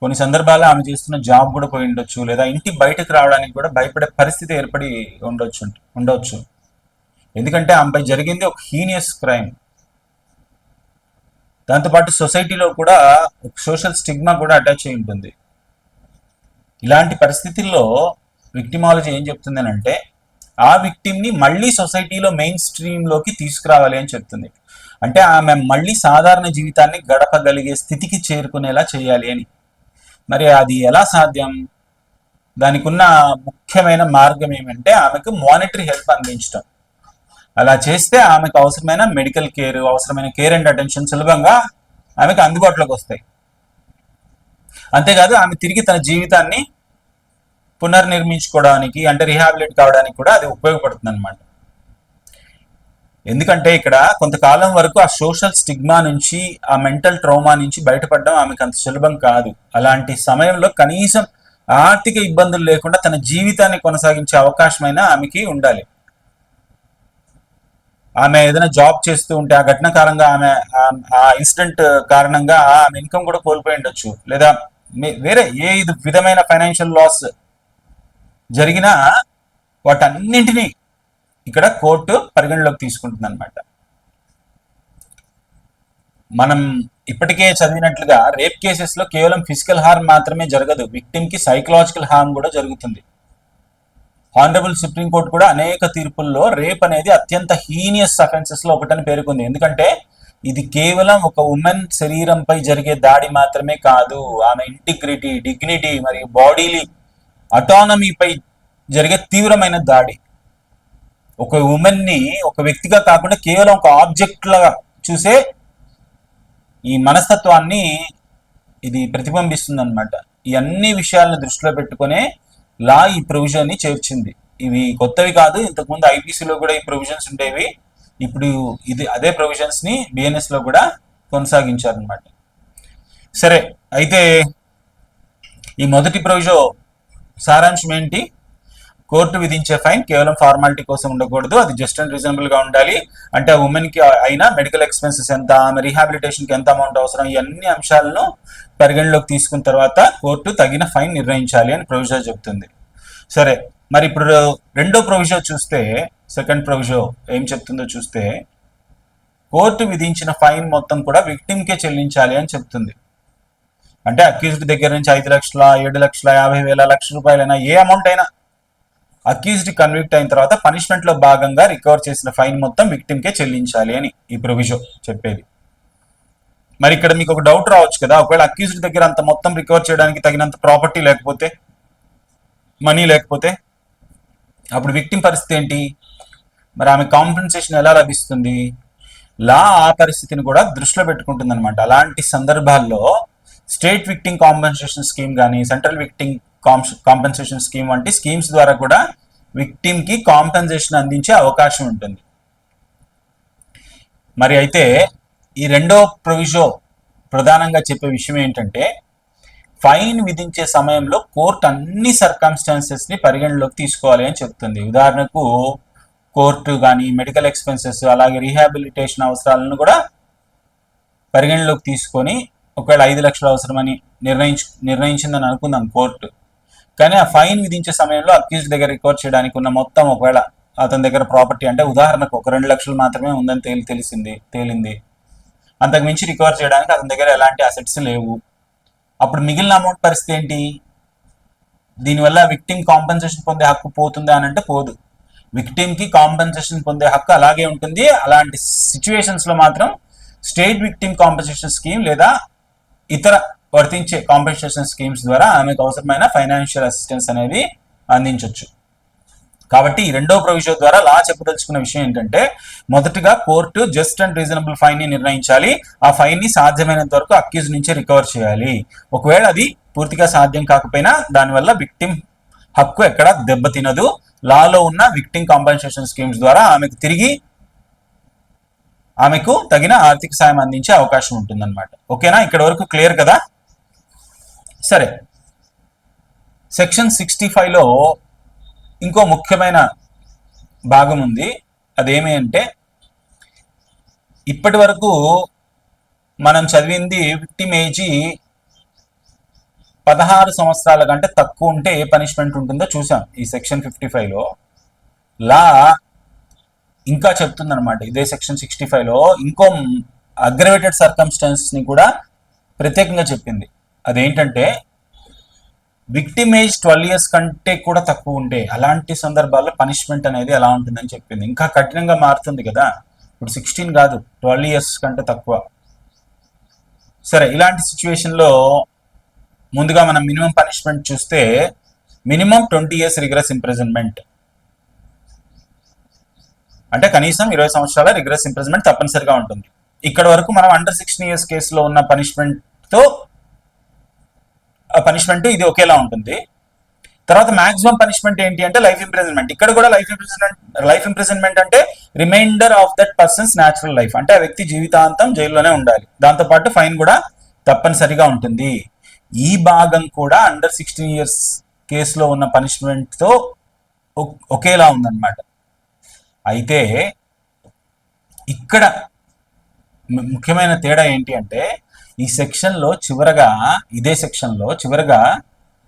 కొన్ని సందర్భాల్లో ఆమె చేస్తున్న జాబ్ కూడా పోయి ఉండొచ్చు, లేదా ఇంటి బయటకు రావడానికి కూడా భయపడే పరిస్థితి ఏర్పడి ఉండొచ్చు. ఎందుకంటే ఆమెపై జరిగింది ఒక హీనియస్ క్రైమ్. దాంతోపాటు సొసైటీలో కూడా ఒక సోషల్ స్టిగ్మా కూడా అటాచ్ అయి ఉంటుంది. ఇలాంటి పరిస్థితుల్లో విక్టిమాలజీ ఏం చెప్తుంది అంటే, ఆ విక్టిమ్ని మళ్ళీ సొసైటీలో మెయిన్ స్ట్రీమ్లోకి తీసుకురావాలి అని చెప్తుంది. అంటే ఆమె మళ్ళీ సాధారణ జీవితాన్ని గడపగలిగే స్థితికి చేరుకునేలా చేయాలి అని. మరి అది ఎలా సాధ్యం? దానికి ఉన్న ముఖ్యమైన మార్గం ఏమంటే, ఆమెకు మానిటరీ హెల్ప్ అందించడం. అలా చేస్తే ఆమెకు అవసరమైన మెడికల్ కేర్, అవసరమైన కేర్ అండ్ అటెన్షన్ సులభంగా ఆమెకు అందుబాటులోకి వస్తాయి. అంతేకాదు, ఆమె తిరిగి తన జీవితాన్ని పునర్నిర్మించుకోవడానికి, అంటే రీహాబిలిట్ కావడానికి కూడా అది ఉపయోగపడుతుంది అనమాట. ఎందుకంటే ఇక్కడ కొంతకాలం వరకు ఆ సోషల్ స్టిగ్మా నుంచి, ఆ మెంటల్ ట్రామా నుంచి బయటపడడం ఆమెకు అంత సులభం కాదు. అలాంటి సమయంలో కనీసం ఆర్థిక ఇబ్బందులు లేకుండా తన జీవితాన్ని కొనసాగించే అవకాశమైనా ఆమెకి ఉండాలి. ఆమె ఏదైనా జాబ్ చేస్తూ ఉంటే ఆ ఘటన కారణంగా ఆమె ఆ ఇన్సిడెంట్ కారణంగా ఆమె ఇన్కమ్ కూడా కోల్పోయి ఉండొచ్చు, లేదా వేరే ఏ విధమైన ఫైనాన్షియల్ లాస్ జరిగినా వాటన్నింటినీ ఇక్కడ కోర్టు పరిగణలోకి తీసుకుంటుంది అనమాట. మనం ఇప్పటికే చదివినట్లుగా రేప్ కేసెస్ లో కేవలం ఫిజికల్ హార్మ్ మాత్రమే జరగదు, విక్టిమ్ కి సైకలాజికల్ హార్మ్ కూడా జరుగుతుంది. హానరబుల్ సుప్రీంకోర్టు కూడా అనేక తీర్పుల్లో రేప్ అనేది అత్యంత హీనియస్ అఫెన్సెస్ లో ఒకటని పేర్కొంది. ఎందుకంటే ఇది కేవలం ఒక ఉమెన్ శరీరంపై జరిగే దాడి మాత్రమే కాదు, ఆమె ఇంటిగ్రిటీ, డిగ్నిటీ మరియు బాడీలీ అటానమీపై జరిగే తీవ్రమైన దాడి. ఒక ఉమెన్ ని ఒక వ్యక్తిగా కాకుండా కేవలం ఒక ఆబ్జెక్ట్ లాగా చూసే ఈ మనస్తత్వాన్ని ఇది ప్రతిబింబిస్తుంది అనమాట. ఈ అన్ని విషయాలను దృష్టిలో పెట్టుకునే లా ఈ ప్రొవిజన్ ని చేర్చింది. ఇవి కొత్తవి కాదు, ఇంతకుముందు ఐపీసీలో కూడా ఈ ప్రొవిజన్స్ ఉండేవి. ఇప్పుడు ఇది అదే ప్రొవిజన్స్ ని బిఎన్ఎస్ లో కూడా కొనసాగించారనమాట. సరే, అయితే ఈ మొదటి ప్రొవిజన్ సారాంశం ఏంటి? కోర్టు విధించే ఫైన్ కేవలం ఫార్మాలిటీ కోసం ఉండకూడదు, అది జస్ట్ అండ్ రీజనబుల్ గా ఉండాలి. అంటే ఆ ఉమెన్ కి అయినా మెడికల్ ఎక్స్పెన్సెస్ ఎంత, ఆమె రీహాబిలిటేషన్ కి ఎంత అమౌంట్ అవసరం, ఈ అన్ని అంశాలను పరిగణలోకి తీసుకున్న తర్వాత కోర్టు తగిన ఫైన్ నిర్ణయించాలి అని ప్రొవిజన్ చెప్తుంది. సరే, మరి ఇప్పుడు రెండో ప్రొవిజన్ చూస్తే, సెకండ్ ప్రొవిజన్ ఏం చెప్తుందో చూస్తే, కోర్టు విధించిన ఫైన్ మొత్తం కూడా విక్టిమ్కే చెల్లించాలి అని చెప్తుంది. అంటే అక్యూజ్డ్ దగ్గర నుంచి 5 లక్షల 7 లక్షల 50,000 లక్ష రూపాయలైనా ఏ అమౌంట్ అయినా అక్యూజ్డ్ కన్విక్ట్ అయిన తర్వాత పనిష్మెంట్ లో భాగంగా రికవర్ చేసిన ఫైన్ మొత్తం విక్టిమ్కే చెల్లించాలి అని ఈ ప్రొవిజన్ చెప్పేది. మరి ఇక్కడ మీకు ఒక డౌట్ రావచ్చు కదా, ఒకవేళ అక్యూజ్డ్ దగ్గర అంత మొత్తం రికవర్ చేయడానికి తగినంత ప్రాపర్టీ లేకపోతే, మనీ లేకపోతే అప్పుడు విక్టిమ్ పరిస్థితి ఏంటి? మరి ఆమె కాంపెన్సేషన్ ఎలా లభిస్తుంది? లా ఆ పరిస్థితిని కూడా దృష్టిలో పెట్టుకుంటుంది అనమాట. అలాంటి సందర్భాల్లో స్టేట్ విక్టిమ్ కాంపెన్సేషన్ స్కీమ్ కానీ సెంట్రల్ విక్టిమ్ కాంపెన్సేషన్ స్కీమ్ వంటి స్కీమ్స్ ద్వారా కూడా విక్టిమ్ కి కాంపెన్సేషన్ అందించే అవకాశం ఉంటుంది. మరి అయితే ఈ రెండో ప్రొవిజో ప్రధానంగా చెప్పే విషయం ఏంటంటే, ఫైన్ విధించే సమయంలో కోర్టు అన్ని సర్కమ్స్టాన్సెస్ ని పరిగణలోకి తీసుకోవాలి అని చెప్తుంది. ఉదాహరణకు కోర్టు కానీ మెడికల్ ఎక్స్పెన్సెస్ అలాగే రీహాబిలిటేషన్ అవసరాలను కూడా పరిగణలోకి తీసుకొని, ఒకవేళ 5 లక్షలు అవసరమని నిర్ణయించిందని అనుకుందాం కోర్టు, కానీ ఆ ఫైన్ విధించే సమయంలో అక్యూజ్ దగ్గర రికవర్ చేయడానికి ఉన్న మొత్తం ఒకవేళ అతని దగ్గర ప్రాపర్టీ అంటే ఉదాహరణకు ఒక 2 లక్షలు మాత్రమే ఉందని తేలింది, అంతకు మించి రికవర్ చేయడానికి అతని దగ్గర ఎలాంటి అసెట్స్ లేవు. అప్పుడు మిగిలిన అమౌంట్ పరిస్థితి ఏంటి? దీనివల్ల విక్టిమ్ కాంపెన్సేషన్ పొందే హక్కు పోతుందా అని అంటే పోదు. విక్టిమ్ కి కాంపెన్సేషన్ పొందే హక్కు అలాగే ఉంటుంది. అలాంటి సిచ్యువేషన్స్ లో మాత్రం స్టేట్ విక్టిమ్ కాంపెన్సేషన్ స్కీమ్ లేదా ఇతర వర్తించే కాంపెన్సేషన్ స్కీమ్స్ ద్వారా ఆమెకు అవసరమైన ఫైనాన్షియల్ అసిస్టెన్స్ అనేది అందించవచ్చు. కాబట్టి ఈ రెండో ప్రొవిజన్ ద్వారా లా చెప్పదలుచుకున్న విషయం ఏంటంటే, మొదటగా court just and reasonable fine ని నిర్ణయించాలి. ఆ ఫైన్ ని సాధ్యమైనంత వరకు అక్యూజ్ నుంచి రికవర్ చేయాలి. ఒకవేళ అది పూర్తిగా సాధ్యం కాకపోయినా దానివల్ల విక్టిమ్ హక్కు ఎక్కడ దెబ్బతినదు. లాలో ఉన్న విక్టిమ్ కాంపెన్సేషన్ స్కీమ్స్ ద్వారా ఆమెకు తగిన ఆర్థిక సాయం అందించే అవకాశం ఉంటుందన్నమాట. ఓకేనా, ఇక్కడ వరకు క్లియర్ కదా? సరే, సెక్షన్ 65లో ఇంకో ముఖ్యమైన భాగం ఉంది. అదేమి అంటే, ఇప్పటి వరకు మనం చదివింది విక్టిమ్ ఏజీ 16 సంవత్సరాల కంటే తక్కువ ఉంటే ఏ పనిష్మెంట్ ఉంటుందో చూసాం. ఈ సెక్షన్ 55లో లా ఇంకా చెప్తుందన్నమాట. ఇదే సెక్షన్ 65లో ఇంకో అగ్రవేటెడ్ సర్కమ్స్టాన్స్ ని కూడా ప్రత్యేకంగా చెప్పింది. అదేంటంటే, విక్టిమ్ ఏజ్ 12 years కంటే కూడా తక్కువ ఉంటే అలాంటి సందర్భాల్లో పనిష్మెంట్ అనేది ఎలా ఉంటుందని చెప్పింది. ఇంకా కఠినంగా మారుతుంది కదా, ఇప్పుడు 16 కాదు 12 years కంటే తక్కువ. సరే, ఇలాంటి సిచ్యువేషన్లో ముందుగా మనం మినిమం పనిష్మెంట్ చూస్తే మినిమం 20 years రిగ్రెస్ ఇంప్రిజన్మెంట్, అంటే కనీసం 20 సంవత్సరాల రిగ్రెస్ ఇంప్రిజన్మెంట్ తప్పనిసరిగా ఉంటుంది. ఇక్కడ వరకు మనం అండర్ 16 years కేసులో ఉన్న పనిష్మెంట్ ఇది ఒకేలా ఉంటుంది. తర్వాత మాక్సిమం పనిష్మెంట్ ఏంటి అంటే లైఫ్ ఇంప్రిజన్మెంట్. ఇక్కడ కూడా లైఫ్ ఇంప్రిజన్మెంట్ అంటే reminder of that person's natural life, అంటే ఆ వ్యక్తి జీవితాంతం జైల్లోనే ఉండాలి. దాంతోపాటు ఫైన్ కూడా తప్పనిసరిగా ఉంటుంది. ఈ భాగం కూడా అండర్ 16 years కేసులో ఉన్న పనిష్మెంట్తో ఒకేలా ఉందన్నమాట. అయితే ఇక్కడ ముఖ్యమైన తేడా ఏంటి అంటే, ఈ సెక్షన్లో ఇదే సెక్షన్లో చివరగా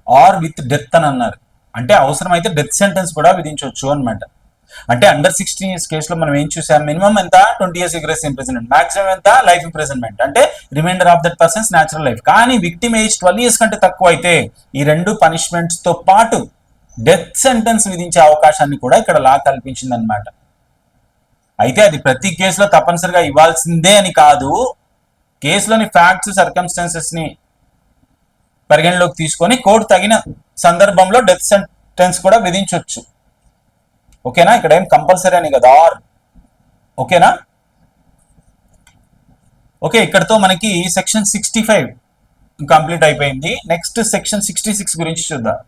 ఆర్ విత్ డెత్ అని అన్నారు. అంటే అవసరమైతే డెత్ సెంటెన్స్ కూడా విధించవచ్చు అనమాట. అంటే అండర్ 16 years కేసులో మనం ఏం చూసాం, మినిమం ఎంత 20 years రిగ్రెస్ ఇంప్రిజన్మెంట్, మాక్సిమం ఎంత లైఫ్ ఇంప్రిజన్మెంట్, అంటే reminder of that person's natural life. కానీ విక్టిమ్ ఏజ్ 12 years కంటే తక్కువ అయితే ఈ రెండు పనిష్మెంట్స్ తో పాటు డెత్ సెంటెన్స్ విధించే అవకాశాన్ని కూడా ఇక్కడ లా కల్పించింది అనమాట. అయితే అది ప్రతి కేసులో తప్పనిసరిగా ఇవ్వాల్సిందే అని కాదు, కేసులోని ఫ్యాక్ట్స్ సర్కమ్స్టాన్సెస్ ని పరిగణలోకి తీసుకొని కోర్టు తగిన సందర్భంలో డెత్ సెంటెన్స్ కూడా విధించవచ్చు. ఓకేనా, ఇక్కడ ఏం కంపల్సరీ అని కదా, ఓకేనా. ఓకే, ఇక్కడతో మనకి సెక్షన్ 65 కంప్లీట్ అయిపోయింది. నెక్స్ట్ సెక్షన్ 66 గురించి చూద్దాం.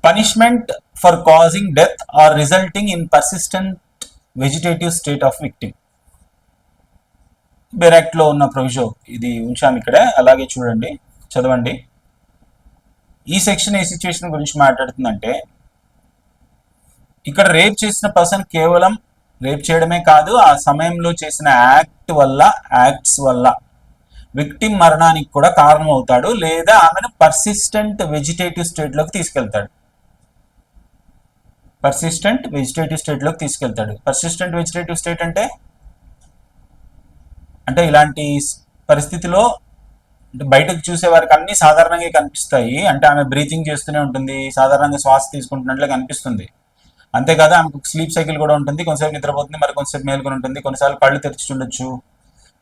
Punishment for causing death or resulting in persistent vegetative state of victim. బెరాక్ట్ లో ఉన్న ప్రొవిజన్ ఇది ఉంచాము ఇక్కడే, అలాగే చూడండి, చదవండి. ఈ సెక్షన్ ఏ సిచ్యువేషన్ గురించి మాట్లాడుతుందంటే, ఇక్కడ రేప్ చేసిన పర్సన్ కేవలం రేప్ చేయడమే కాదు, ఆ సమయంలో చేసిన యాక్ట్స్ వల్ల విక్టిమ్ మరణానికి కూడా కారణం అవుతాడు, లేదా ఆమెను పర్సిస్టెంట్ వెజిటేటివ్ స్టేట్ లోకి తీసుకెళ్తాడు. పర్సిస్టెంట్ వెజిటేటివ్ స్టేట్ అంటే అంటే ఇలాంటి పరిస్థితిలో అంటే బయటకు చూసే వారికి అన్ని సాధారణంగా కనిపిస్తాయి. అంటే ఆమె బ్రీతింగ్ చేస్తూనే ఉంటుంది, సాధారణంగా శ్వాస తీసుకుంటున్నట్లే కనిపిస్తుంది. అంతేకాదు ఆమెకు స్లీప్ సైకిల్ కూడా ఉంటుంది, కొంతసేపు నిద్రపోతుంది, మరి కొంతసేపు మేలుకొని ఉంటుంది, కొన్నిసార్లు కళ్ళు తెరిచి ఉండొచ్చు.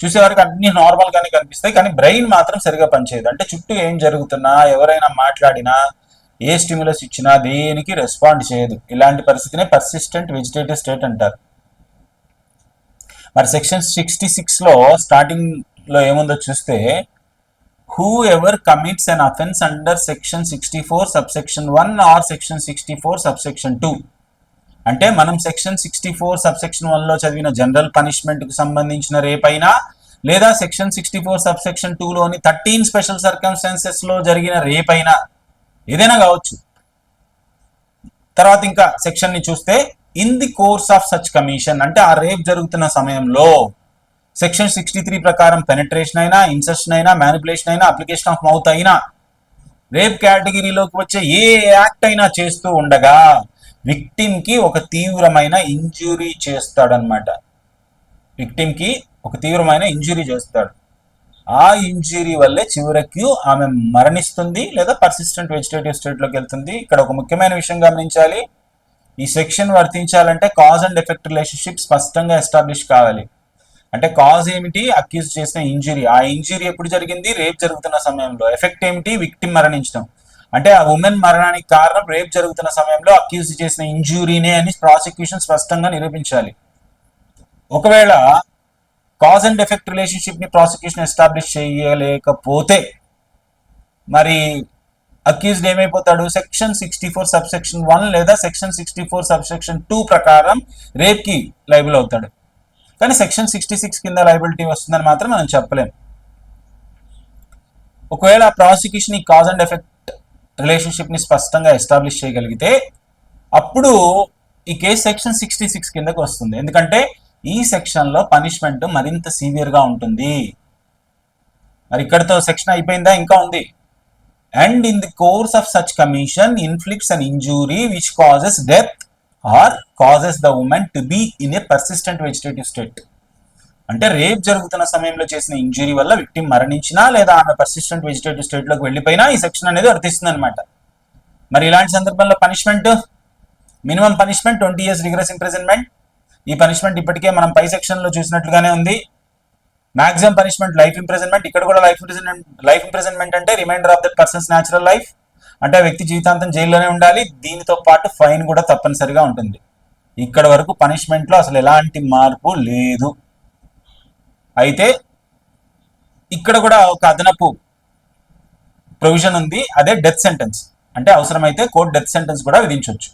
చూసేవారికి అన్ని నార్మల్ గానే కనిపిస్తాయి, కానీ బ్రెయిన్ మాత్రం సరిగా పనిచేయదు. అంటే చుట్టూ ఏం జరుగుతున్నా, ఎవరైనా మాట్లాడినా, ఏ స్టిమ్యులస్ ఇచ్చినా దేనికి రెస్పాండ్ చేయదు. ఇలాంటి పరిస్థితినే పర్సిస్టెంట్ వెజిటేటివ్ స్టేట్ అంటారు. మరి సెక్షన్ 66లో స్టార్టింగ్ లో ఏముందో చూస్తే, whoever commits an offence under section 64 subsection 1 or section 64 subsection 2. అంటే మనం సెక్షన్ 64 సబ్సెక్షన్ 1లో చదివిన జనరల్ పనిష్మెంట్ కు సంబంధించిన రేప్ అయినా, లేదా సెక్షన్ 64 సబ్సెక్షన్ 2లోని 13 స్పెషల్ సర్కమ్స్టాన్సెస్ లో జరిగిన రేప్ అయినా, ఏదైనా కావచ్చు. తర్వాత ఇంకా సెక్షన్ ని చూస్తే, in the course of such commission, అంటే ఆ రేప్ జరుగుతున్న సమయంలో సెక్షన్ 63 ప్రకారం పెనట్రేషన్ అయినా, ఇన్సెషన్ అయినా, మ్యానిపులేషన్ అయినా, అప్లికేషన్ ఆఫ్ మౌత్ అయినా, రేప్ కేటగిరీలోకి వచ్చే ఏ యాక్ట్ అయినా చేస్తూ ఉండగా విక్టిమ్ కి ఒక తీవ్రమైన ఇంజురీ చేస్తాడనమాట. విక్టిమ్ కి ఒక తీవ్రమైన ఇంజురీ చేస్తాడు. ఆ ఇంజురీ వల్లే చివరికి ఆమె మరణిస్తుంది, లేదా పర్సిస్టెంట్ వెజిటేటివ్ స్టేట్ లోకి వెళ్తుంది. ఇక్కడ ఒక ముఖ్యమైన విషయం గమనించాలి. ఈ సెక్షన్ వర్తించాలంటే కాజ్ అండ్ ఎఫెక్ట్ రిలేషన్షిప్ స్పష్టంగా ఎస్టాబ్లిష్ కావాలి. అంటే కాజ్ ఏమిటి, అక్యూజ్ చేసిన ఇంజురీ, ఆ ఇంజురీ ఎప్పుడు జరిగింది, రేప్ జరుగుతున్న సమయంలో. ఎఫెక్ట్ ఏమిటి, విక్టిమ్ మరణించడం. అంటే ఆ ఉమెన్ మరణానికి కారణం రేప్ జరుగుతున్న సమయంలో అక్యూజ్ చేసిన ఇంజురీనే అని ప్రాసిక్యూషన్ స్పష్టంగా నిరూపించాలి. ఒకవేళ కాజ్ అండ్ ఎఫెక్ట్ రిలేషన్షిప్ ని ప్రాసిక్యూషన్ ఎస్టాబ్లిష్ చేయలేకపోతే మరి అక్యూజ్డ్ ఏమైపోతాడు, సెక్షన్ 64 సబ్సెక్షన్ 1 లేదా సెక్షన్ 64 సబ్సెక్షన్ 2 ప్రకారం రేప్ కి లైబుల్ అవుతాడు. కానీ సెక్షన్ 66 కింద లైబిలిటీ వస్తుందని మాత్రం మనం చెప్పలేం. ఒకవేళ ప్రాసిక్యూషన్ ఈ కాజ్ అండ్ ఎఫెక్ట్ రిలేషన్షిప్ ని స్పష్టంగా ఎస్టాబ్లిష్ చేయగలిగితే అప్పుడు ఈ కేసు సెక్షన్ 66 కిందకు వస్తుంది. ఎందుకంటే ఈ సెక్షన్ లో పనిష్మెంట్ మరింత సివియర్ గా ఉంటుంది. మరి ఇక్కడతో సెక్షన్ అయిపోయిందా, ఇంకా ఉంది. And in the course of such commission inflicts an injury which causes death or causes the woman to be in a persistent vegetative state. అంటే రేప్ జరుగుతున్న సమయంలో చేసిన ఇంజురీ వల్ల విక్టిమ్ మరణించినా, లేదా ఆమె పర్సిస్టెంట్ వెజిటేటివ్ స్టేట్ లోకి వెళ్ళిపోయినా ఈ సెక్షన్ అనేది వర్తిస్తుంది అనమాట. మరి ఇలాంటి సందర్భంలో punishment, minimum punishment 20 years rigorous imprisonment. ఈ పనిష్మెంట్ ఇప్పటికే మనం పై సెక్షన్ లో చూసినట్లుగానే ఉంది. Maximum punishment life imprisonment. ఇక్కడ కూడా లైఫ్ ఇంప్రిజన్మెంట్ అంటే reminder of that person's natural life, అంటే వ్యక్తి జీవితాంతం జైల్లోనే ఉండాలి. దీనితో పాటు ఫైన్ కూడా తప్పనిసరిగా ఉంటుంది. ఇక్కడ వరకు పనిష్మెంట్ లో అసలు ఎలాంటి మార్పు లేదు. అయితే ఇక్కడ కూడా ఒక అదనపు ప్రొవిజన్ ఉంది, అదే డెత్ సెంటెన్స్. అంటే అవసరమైతే కోర్టు డెత్ సెంటెన్స్ కూడా విధించవచ్చు.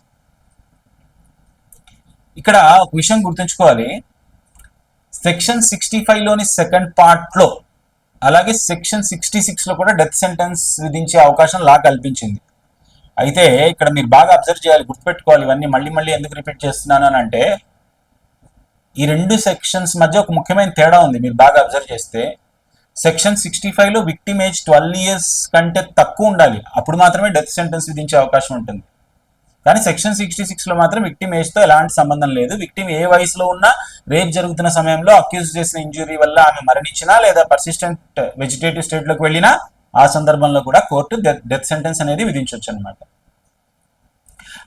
ఇక్కడ ఒక విషయం గుర్తుంచుకోవాలి, సెక్షన్ 65లోని సెకండ్ పార్ట్ లో, అలాగే సెక్షన్ 66 లో కూడా డెత్ సెంటెన్స్ విధించే అవకాశం లా కల్పించింది. అయితే ఇక్కడ మీరు బాగా అబ్జర్వ్ చేయాలి, గుర్తుపెట్టుకోవాలి. ఇవన్నీ మళ్ళీ మళ్ళీ ఎందుకు రిపీట్ చేస్తున్నాను అని అంటే, ఈ రెండు సెక్షన్స్ మధ్య ఒక ముఖ్యమైన తేడా ఉంది. మీరు బాగా అబ్జర్వ్ చేస్తే సెక్షన్ 65లో విక్టిమ్ ఏజ్ 12 years కంటే తక్కువ ఉండాలి, అప్పుడు మాత్రమే డెత్ సెంటెన్స్ విధించే అవకాశం ఉంటుంది. కానీ సెక్షన్ 66లో మాత్రం విక్టిమ్ ఏజ్ తో ఎలాంటి సంబంధం లేదు. విక్టిమ్ ఏ వయసులో ఉన్నా రేప్ జరుగుతున్న సమయంలో అక్యూజ్ చేసిన ఇంజురీ వల్ల ఆమె మరణించినా, లేదా పర్సిస్టెంట్ వెజిటేటివ్ స్టేట్ లోకి వెళ్ళినా, ఆ సందర్భంలో కూడా కోర్టు డెత్ సెంటెన్స్ అనేది విధించవచ్చు అనమాట.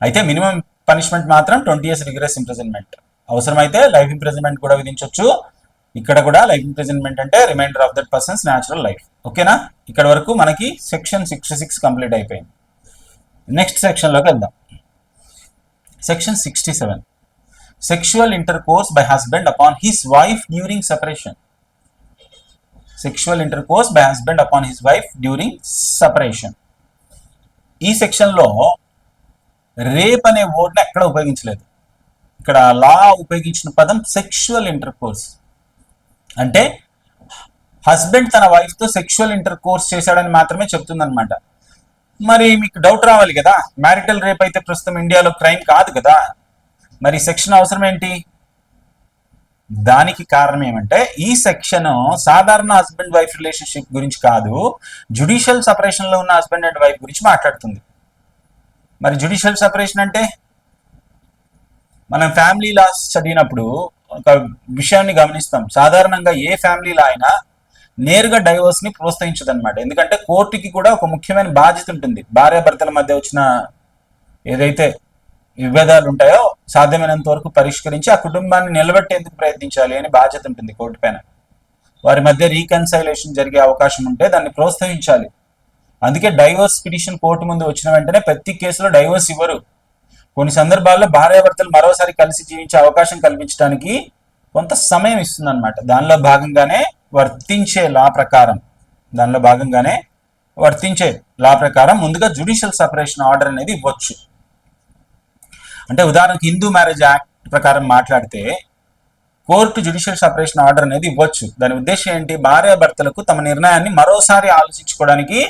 అయితే మినిమం పనిష్మెంట్ మాత్రం 20 years రిగ్రెస్ ఇంప్రిజన్మెంట్. అవసరమైతే లైఫ్ ఇంప్రిజన్మెంట్ కూడా విధించవచ్చు. ఇక్కడ కూడా లైఫ్ ఇంప్రిజన్మెంట్ అంటే reminder of that person's natural life. ఓకేనా, ఇక్కడ వరకు మనకి సెక్షన్ 66 కంప్లీట్ అయిపోయింది. నెక్స్ట్ సెక్షన్ లోకి వెళ్దాం. Section 67, sexual intercourse by husband upon his wife during separation. Sexual intercourse by husband upon his wife during separation. ఈ section లో రేప్ అనే వర్డ్ ని ఎక్కడ ఉపయోగించలేదు. ఇక్కడ లా ఉపయోగించిన పదం సెక్షువల్ ఇంటర్కోర్స్. అంటే హస్బెండ్ తన వైఫ్ తో సెక్షువల్ ఇంటర్కోర్స్ చేశాడని మాత్రమే చెప్తుందన్నమాట. మరి మీకు డౌట్ రావాలి కదా, మ్యారిటల్ రేప్ అయితే ప్రస్తుతం ఇండియాలో క్రైమ్ కాదు కదా, మరి సెక్షన్ అవసరం ఏంటి? దానికి కారణం ఏమంటే, ఈ సెక్షన్ సాధారణ హస్బెండ్ వైఫ్ రిలేషన్షిప్ గురించి కాదు, జ్యుడిషియల్ సపరేషన్ లో ఉన్న హస్బెండ్ అండ్ వైఫ్ గురించి మాట్లాడుతుంది. మరి జ్యుడిషియల్ సపరేషన్ అంటే మనం ఫ్యామిలీ లాస్ చదివినప్పుడు ఒక విషయాన్ని గమనిస్తాం. సాధారణంగా ఏ ఫ్యామిలీలో అయినా నేరుగా డైవోర్స్ ని ప్రోత్సహించదు అనమాట. ఎందుకంటే కోర్టుకి కూడా ఒక ముఖ్యమైన బాధ్యత ఉంటుంది. భార్యాభర్తల మధ్య వచ్చిన ఏదైతే విభేదాలు ఉంటాయో సాధ్యమైనంత వరకు పరిష్కరించి ఆ కుటుంబాన్ని నిలబెట్టేందుకు ప్రయత్నించాలి అని బాధ్యత ఉంటుంది కోర్టు పైన. వారి మధ్య రీకన్సైలేషన్ జరిగే అవకాశం ఉంటే దాన్ని ప్రోత్సహించాలి. అందుకే డైవర్స్ పిటిషన్ కోర్టు ముందు వచ్చిన వెంటనే ప్రతి కేసులో డైవర్స్ ఇవ్వరు. కొన్ని సందర్భాల్లో భార్యాభర్తలు మరోసారి కలిసి జీవించే అవకాశం కల్పించడానికి కొంత సమయం ఇస్తుంది అనమాట. దానిలో భాగంగానే వర్తించే లా ప్రకారం ముందుగా జ్యుడిషియల్ సపరేషన్ ఆర్డర్ అనేది ఇవ్వచ్చు. అంటే ఉదాహరణకు హిందూ మ్యారేజ్ యాక్ట్ ప్రకారం మాట్లాడితే కోర్టు జ్యుడిషియల్ సపరేషన్ ఆర్డర్ అనేది ఇవ్వచ్చు. దాని ఉద్దేశం ఏంటి? భార్యాభర్తలకు తమ నిర్ణయాన్ని మరోసారి ఆలోచించుకోవడానికి,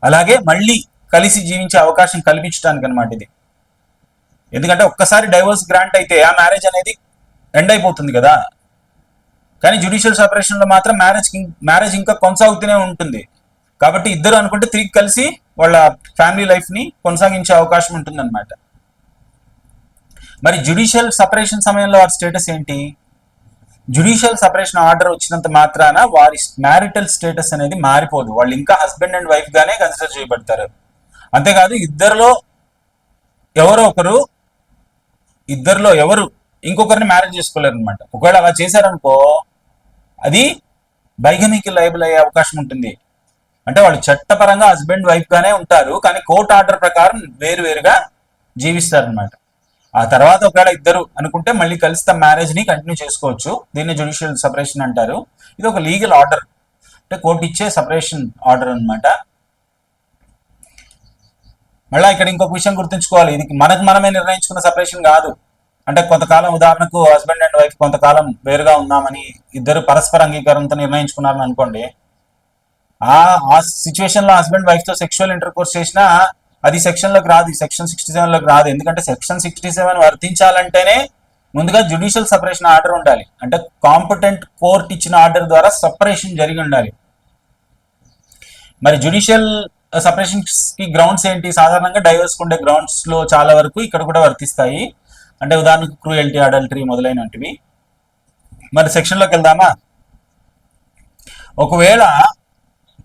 అలాగే మళ్ళీ కలిసి జీవించే అవకాశం కల్పించడానికి అనమాట ఇది. ఎందుకంటే ఒక్కసారి డైవోర్స్ గ్రాంట్ అయితే ఆ మ్యారేజ్ అనేది ఎండ్ అయిపోతుంది కదా. కానీ జ్యుడిషియల్ సపరేషన్ లో మాత్రం మ్యారేజ్ ఇంకా కొనసాగుతూనే ఉంటుంది. కాబట్టి ఇద్దరు అనుకుంటే తిరిగి కలిసి వాళ్ళ ఫ్యామిలీ లైఫ్ ని కొనసాగించే అవకాశం ఉంటుంది అనమాట. మరి జ్యుడిషియల్ సపరేషన్ సమయంలో వారి స్టేటస్ ఏంటి? జ్యుడిషియల్ సపరేషన్ ఆర్డర్ వచ్చినంత మాత్రాన వారి మ్యారిటల్ స్టేటస్ అనేది మారిపోదు. వాళ్ళు ఇంకా హస్బెండ్ అండ్ వైఫ్ గానే కన్సిడర్ చేయబడతారు. అంతేకాదు ఇద్దరిలో ఎవరు ఇంకొకరిని మ్యారేజ్ చేసుకోలేరు అనమాట. ఒకవేళ అలా చేశారనుకో అది బైగమికి లయబుల్ అయ్యే అవకాశం ఉంటుంది. అంటే వాళ్ళు చట్టపరంగా హస్బెండ్ వైఫ్ గానే ఉంటారు, కానీ కోర్టు ఆర్డర్ ప్రకారం వేరువేరుగా జీవిస్తారనమాట. ఆ తర్వాత ఒకవేళ ఇద్దరు అనుకుంటే మళ్ళీ కలిసి తమ మ్యారేజ్ ని కంటిన్యూ చేసుకోవచ్చు. దీన్ని జ్యుడిషియల్ సపరేషన్ అంటారు. ఇది ఒక లీగల్ ఆర్డర్, అంటే కోర్టు ఇచ్చే సపరేషన్ ఆర్డర్ అనమాట. మళ్ళీ ఇక్కడ ఇంకొక విషయం గుర్తుంచుకోవాలి, ఇది మనమే నిర్ణయించుకున్న సపరేషన్ కాదు. అంటే కొంతకాలం, ఉదాహరణకు హస్బెండ్ అండ్ వైఫ్ కొంతకాలం వేరుగా ఉందామని ఇద్దరు పరస్పర అంగీకారంతో నిర్ణయించుకున్నారని అనుకోండి. ఆ సిచ్యువేషన్ లో హస్బెండ్ వైఫ్ తో సెక్షువల్ ఇంటర్ కోర్స్ చేసినా అది సెక్షన్ లోకి రాదు, సెక్షన్ 67 లోకి రాదు. ఎందుకంటే సెక్షన్ 67 వర్తించాలంటేనే ముందుగా జ్యుడిషియల్ సపరేషన్ ఆర్డర్ ఉండాలి. అంటే కాంపిటెంట్ కోర్ట్ ఇచ్చిన ఆర్డర్ ద్వారా సపరేషన్ జరిగి ఉండాలి. మరి జ్యుడిషియల్ సపరేషన్ కి గ్రౌండ్స్ ఏంటి? సాధారణంగా డైవర్స్ ఉండే గ్రౌండ్స్ లో చాలా వరకు ఇక్కడ కూడా వర్తిస్తాయి. అంటే ఉదాహరణకు క్రూయల్టీ, అడల్టరీ మొదలైనటివి. మరి సెక్షన్ లోకి వెళ్దామా? ఒకవేళ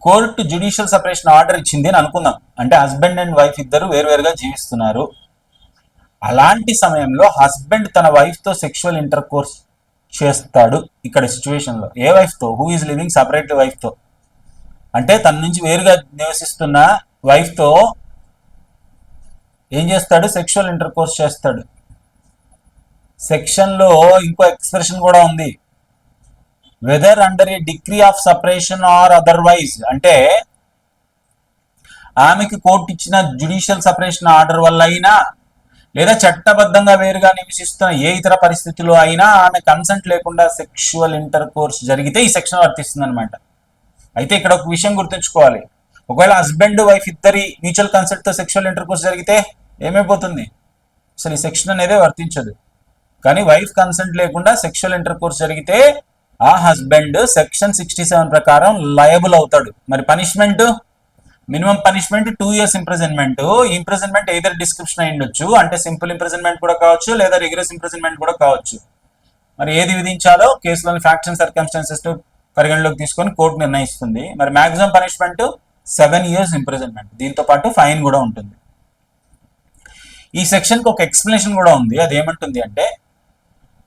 కోర్టు జ్యుడిషియల్ సపరేషన్ ఆర్డర్ ఇచ్చింది అని అనుకుందాం. అంటే హస్బెండ్ అండ్ వైఫ్ ఇద్దరు వేరువేరుగా జీవిస్తున్నారు. అలాంటి సమయంలో హస్బెండ్ తన వైఫ్ తో సెక్షువల్ ఇంటర్ కోర్స్ చేస్తాడు. ఇక్కడ సిచ్యువేషన్ లో ఏ వైఫ్ తో? Who is living separate wife తో. అంటే తన నుంచి వేరుగా నివసిస్తున్న వైఫ్ తో ఏం చేస్తాడు? సెక్షువల్ ఇంటర్ కోర్స్ చేస్తాడు. సెక్షన్ లో ఇంకో ఎక్స్ప్రెషన్ కూడా ఉంది, whether under a degree of separation or otherwise. అంటే ఆమెకి కోర్టు ఇచ్చిన జ్యుడిషియల్ సపరేషన్ ఆర్డర్ వల్ల అయినా, లేదా చట్టబద్ధంగా వేరుగా నివసిస్తున్న ఏ ఇతర పరిస్థితుల్లో అయినా ఆమె కన్సెంట్ లేకుండా సెక్షువల్ ఇంటర్ కోర్స్ జరిగితే ఈ సెక్షన్ వర్తిస్తుంది అనమాట. అయితే ఇక్కడ ఒక విషయం గుర్తుంచుకోవాలి, ఒకవేళ హస్బెండ్ వైఫ్ ఇద్దరి మ్యూచువల్ కన్సెంట్ తో సెక్షువల్ ఇంటర్ కోర్స్ జరిగితే ఏమైపోతుంది? అసలు ఈ సెక్షన్ అనేదే వర్తించదు. కానీ వైఫ్ కన్సెంట్ లేకుండా సెక్షువల్ ఇంటర్ కోర్స్ జరిగితే ఆ హస్బెండ్ సెక్షన్ 67 ప్రకారం లయబుల్ అవుతాడు. మరి punishment, minimum punishment 2 years imprisonment. ఈ ఇంప్రిజన్మెంట్ ఏదర్ డిస్క్రిప్షన్ అయి ఉండొచ్చు, అంటే సింపుల్ ఇంప్రిజన్మెంట్ కూడా కావచ్చు, లేదా రిగ్రెస్ ఇంప్రిజన్మెంట్ కూడా కావచ్చు. మరి ఏది విధించాలో కేసులోని ఫ్యాక్ట్స్ అండ్ సర్కమ్స్టాన్సెస్ పరిగణలోకి తీసుకొని కోర్టు నిర్ణయిస్తుంది. మరి మాక్సిమం పనిష్మెంట్ 7 years ఇంప్రిజన్మెంట్, దీంతో పాటు ఫైన్ కూడా ఉంటుంది. ఈ సెక్షన్ కి ఒక ఎక్స్ప్లెనేషన్ కూడా ఉంది. అది ఏమంటుంది అంటే,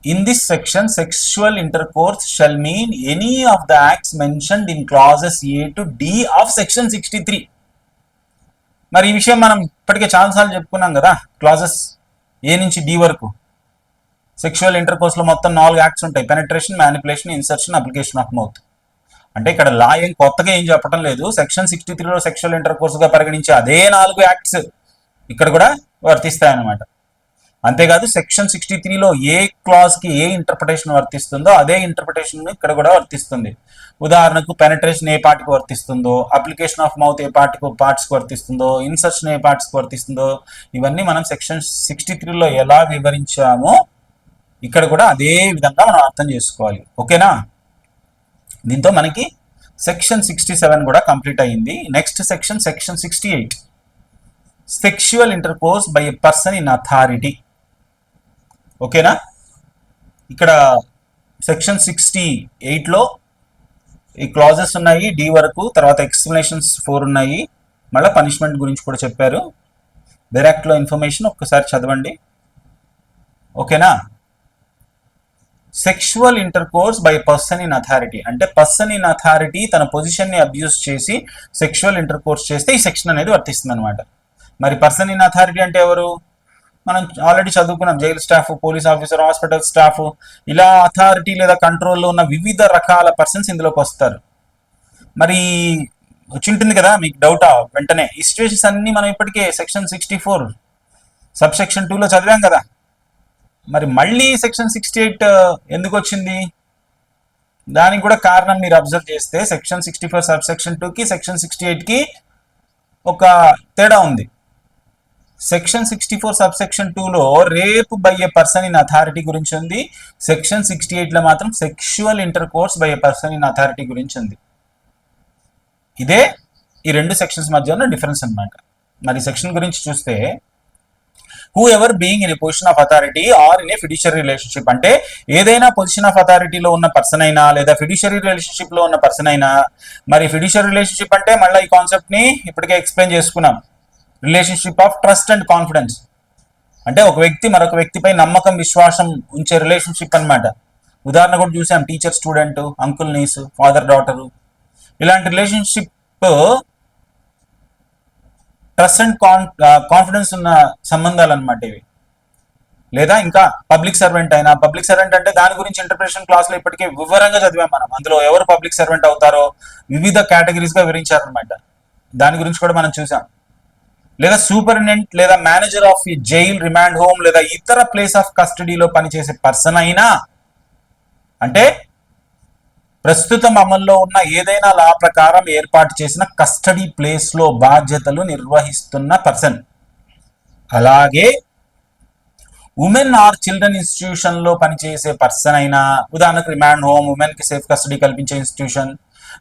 in this section sexual intercourse shall mean any of the acts mentioned in clauses A to D of section 63. మరి ఈ విషయం మనం ఇప్పటికే చాలాసార్లు చెప్పుకున్నాం కదా. క్లాజెస్ ఏ నుంచి డి వరకు సెక్షువల్ ఇంటర్ కోర్స్ లో మొత్తం 4 యాక్ట్స్ ఉంటాయి: penetration, manipulation, insertion, application of mouth. అంటే ఇక్కడ లా ఏం కొత్తగా ఏం చెప్పడం లేదు. సెక్షన్ 63లో సెక్షువల్ ఇంటర్ కోర్స్ గా పరిగణించే అదే 4 యాక్ట్స్ ఇక్కడ కూడా వర్తిస్తాయి అన్నమాట. అంతేకాదు సెక్షన్ 63లో ఏ క్లాజ్ కి ఏ ఇంటర్ప్రిటేషన్ వర్తిస్తుందో అదే ఇంటర్ప్రిటేషన్ ఇక్కడ కూడా వర్తిస్తుంది. ఉదాహరణకు పెనట్రేషన్ ఏ పార్ట్కి వర్తిస్తుందో, అప్లికేషన్ ఆఫ్ మౌత్ ఏ పార్ట్స్ కి వర్తిస్తుందో, ఇన్సర్షన్ ఏ పార్ట్స్ కి వర్తిస్తుందో, ఇవన్నీ మనం సెక్షన్ 63లో ఎలా వివరించామో ఇక్కడ కూడా అదే విధంగా మనం అర్థం చేసుకోవాలి. ఓకేనా? దీంతో మనకి సెక్షన్ 67 కూడా కంప్లీట్ అయ్యింది. Next section 68, sexual intercourse by a person in authority. ఓకేనా? ఇక్కడ సెక్షన్ 68లో ఈ క్లాజెస్ ఉన్నాయి డి వరకు, తర్వాత ఎక్స్ప్లెనేషన్స్ 4 ఉన్నాయి, మళ్ళీ పనిష్మెంట్ గురించి కూడా చెప్పారు. డైరెక్ట్లో ఇన్ఫర్మేషన్ ఒక్కసారి చదవండి, ఓకేనా. Sexual inter course by person in authority అంటే పర్సన్ ఇన్ అథారిటీ తన పొజిషన్ని అబ్యూస్ చేసి సెక్షువల్ ఇంటర్ కోర్స్ చేస్తే ఈ సెక్షన్ అనేది వర్తిస్తుంది అనమాట. మరి పర్సన్ ఇన్ అథారిటీ అంటే ఎవరు? మనం ఆల్రెడీ చదువుకున్నాం, jail staff, police officer, hospital staff, ఇలా అథారిటీ లేదా కంట్రోల్లో ఉన్న వివిధ రకాల పర్సన్స్ ఇందులోకి వస్తారు. మరి వచ్చి ఉంటుంది కదా మీకు డౌట్ వెంటనే, ఈ సిచ్యువేషన్స్ అన్ని మనం ఇప్పటికే సెక్షన్ 64 సబ్ సెక్షన్ 2లో చదివాం కదా. మరి మళ్ళీ సెక్షన్ 68 ఎందుకు వచ్చింది? దానికి కూడా కారణం మీరు అబ్జర్వ్ చేస్తే సెక్షన్ 64 సబ్ సెక్షన్ 2కి సెక్షన్ 68కి ఒక తేడా ఉంది. సెక్షన్ 64 సబ్ సెక్షన్ 2లో rape by A person in authority గురించి ఉంది, సెక్షన్ 68లో మాత్రం sexual inter course by A person in authority గురించి ఉంది. ఇదే ఈ రెండు సెక్షన్స్ మధ్య ఉన్న డిఫరెన్స్ అనమాట. మరి సెక్షన్ గురించి చూస్తే whoever being in a position of authority or in a fiduciary relationship అంటే ఏదైనా పొజిషన్ ఆఫ్ అథారిటీలో ఉన్న పర్సన్ అయినా లేదా ఫిడ్యూషియరీ రిలేషన్షిప్ లో ఉన్న పర్సన్ అయినా. మరి ఫిడ్యూషియరీ రిలేషన్షిప్ అంటే మళ్ళీ ఈ కాన్సెప్ట్ ని ఇప్పటికే ఎక్స్ప్లెయిన్ చేసుకున్నాం, relationship of trust and confidence అంటే ఒక వ్యక్తి మరొక వ్యక్తిపై నమ్మకం విశ్వాసం ఉంచే రిలేషన్షిప్ అనమాట. ఉదాహరణ కూడా చూసాం, teacher student, uncle niece, father daughter, ఇలాంటి రిలేషన్షిప్ ట్రస్ట్ అండ్ కాన్ఫిడెన్స్ ఉన్న సంబంధాలు అనమాట ఇవి. లేదా ఇంకా పబ్లిక్ సర్వెంట్ అయినా, పబ్లిక్ సర్వెంట్ అంటే దాని గురించి ఇంటర్ప్రిటేషన్ క్లాస్ లో ఇప్పటికే వివరంగా చదివాం మనం. అందులో ఎవరు పబ్లిక్ సర్వెంట్ అవుతారో వివిధ కేటగిరీస్ గా వివరించారనమాట, దాని గురించి కూడా మనం చూసాం. లేదా సూపరింటెండెంట్ లేదా manager of jail, remand home లేదా ఇతర ప్లేస్ ఆఫ్ కస్టడీలో పనిచేసే పర్సన్ అయినా అంటే ప్రస్తుతం అమల్లో ఉన్న ఏదైనా లా ప్రకారం ఏర్పాటు చేసిన కస్టడీ ప్లేస్ లో బాధ్యతలు నిర్వహిస్తున్న పర్సన్. అలాగే ఉమెన్ ఆర్ చిల్డ్రన్ ఇన్స్టిట్యూషన్ లో పనిచేసే పర్సన్ అయినా, ఉదాహరణకు రిమాండ్ హోమ్ ఉమెన్ కి సేఫ్ కస్టడీ కల్పించే ఇన్స్టిట్యూషన్,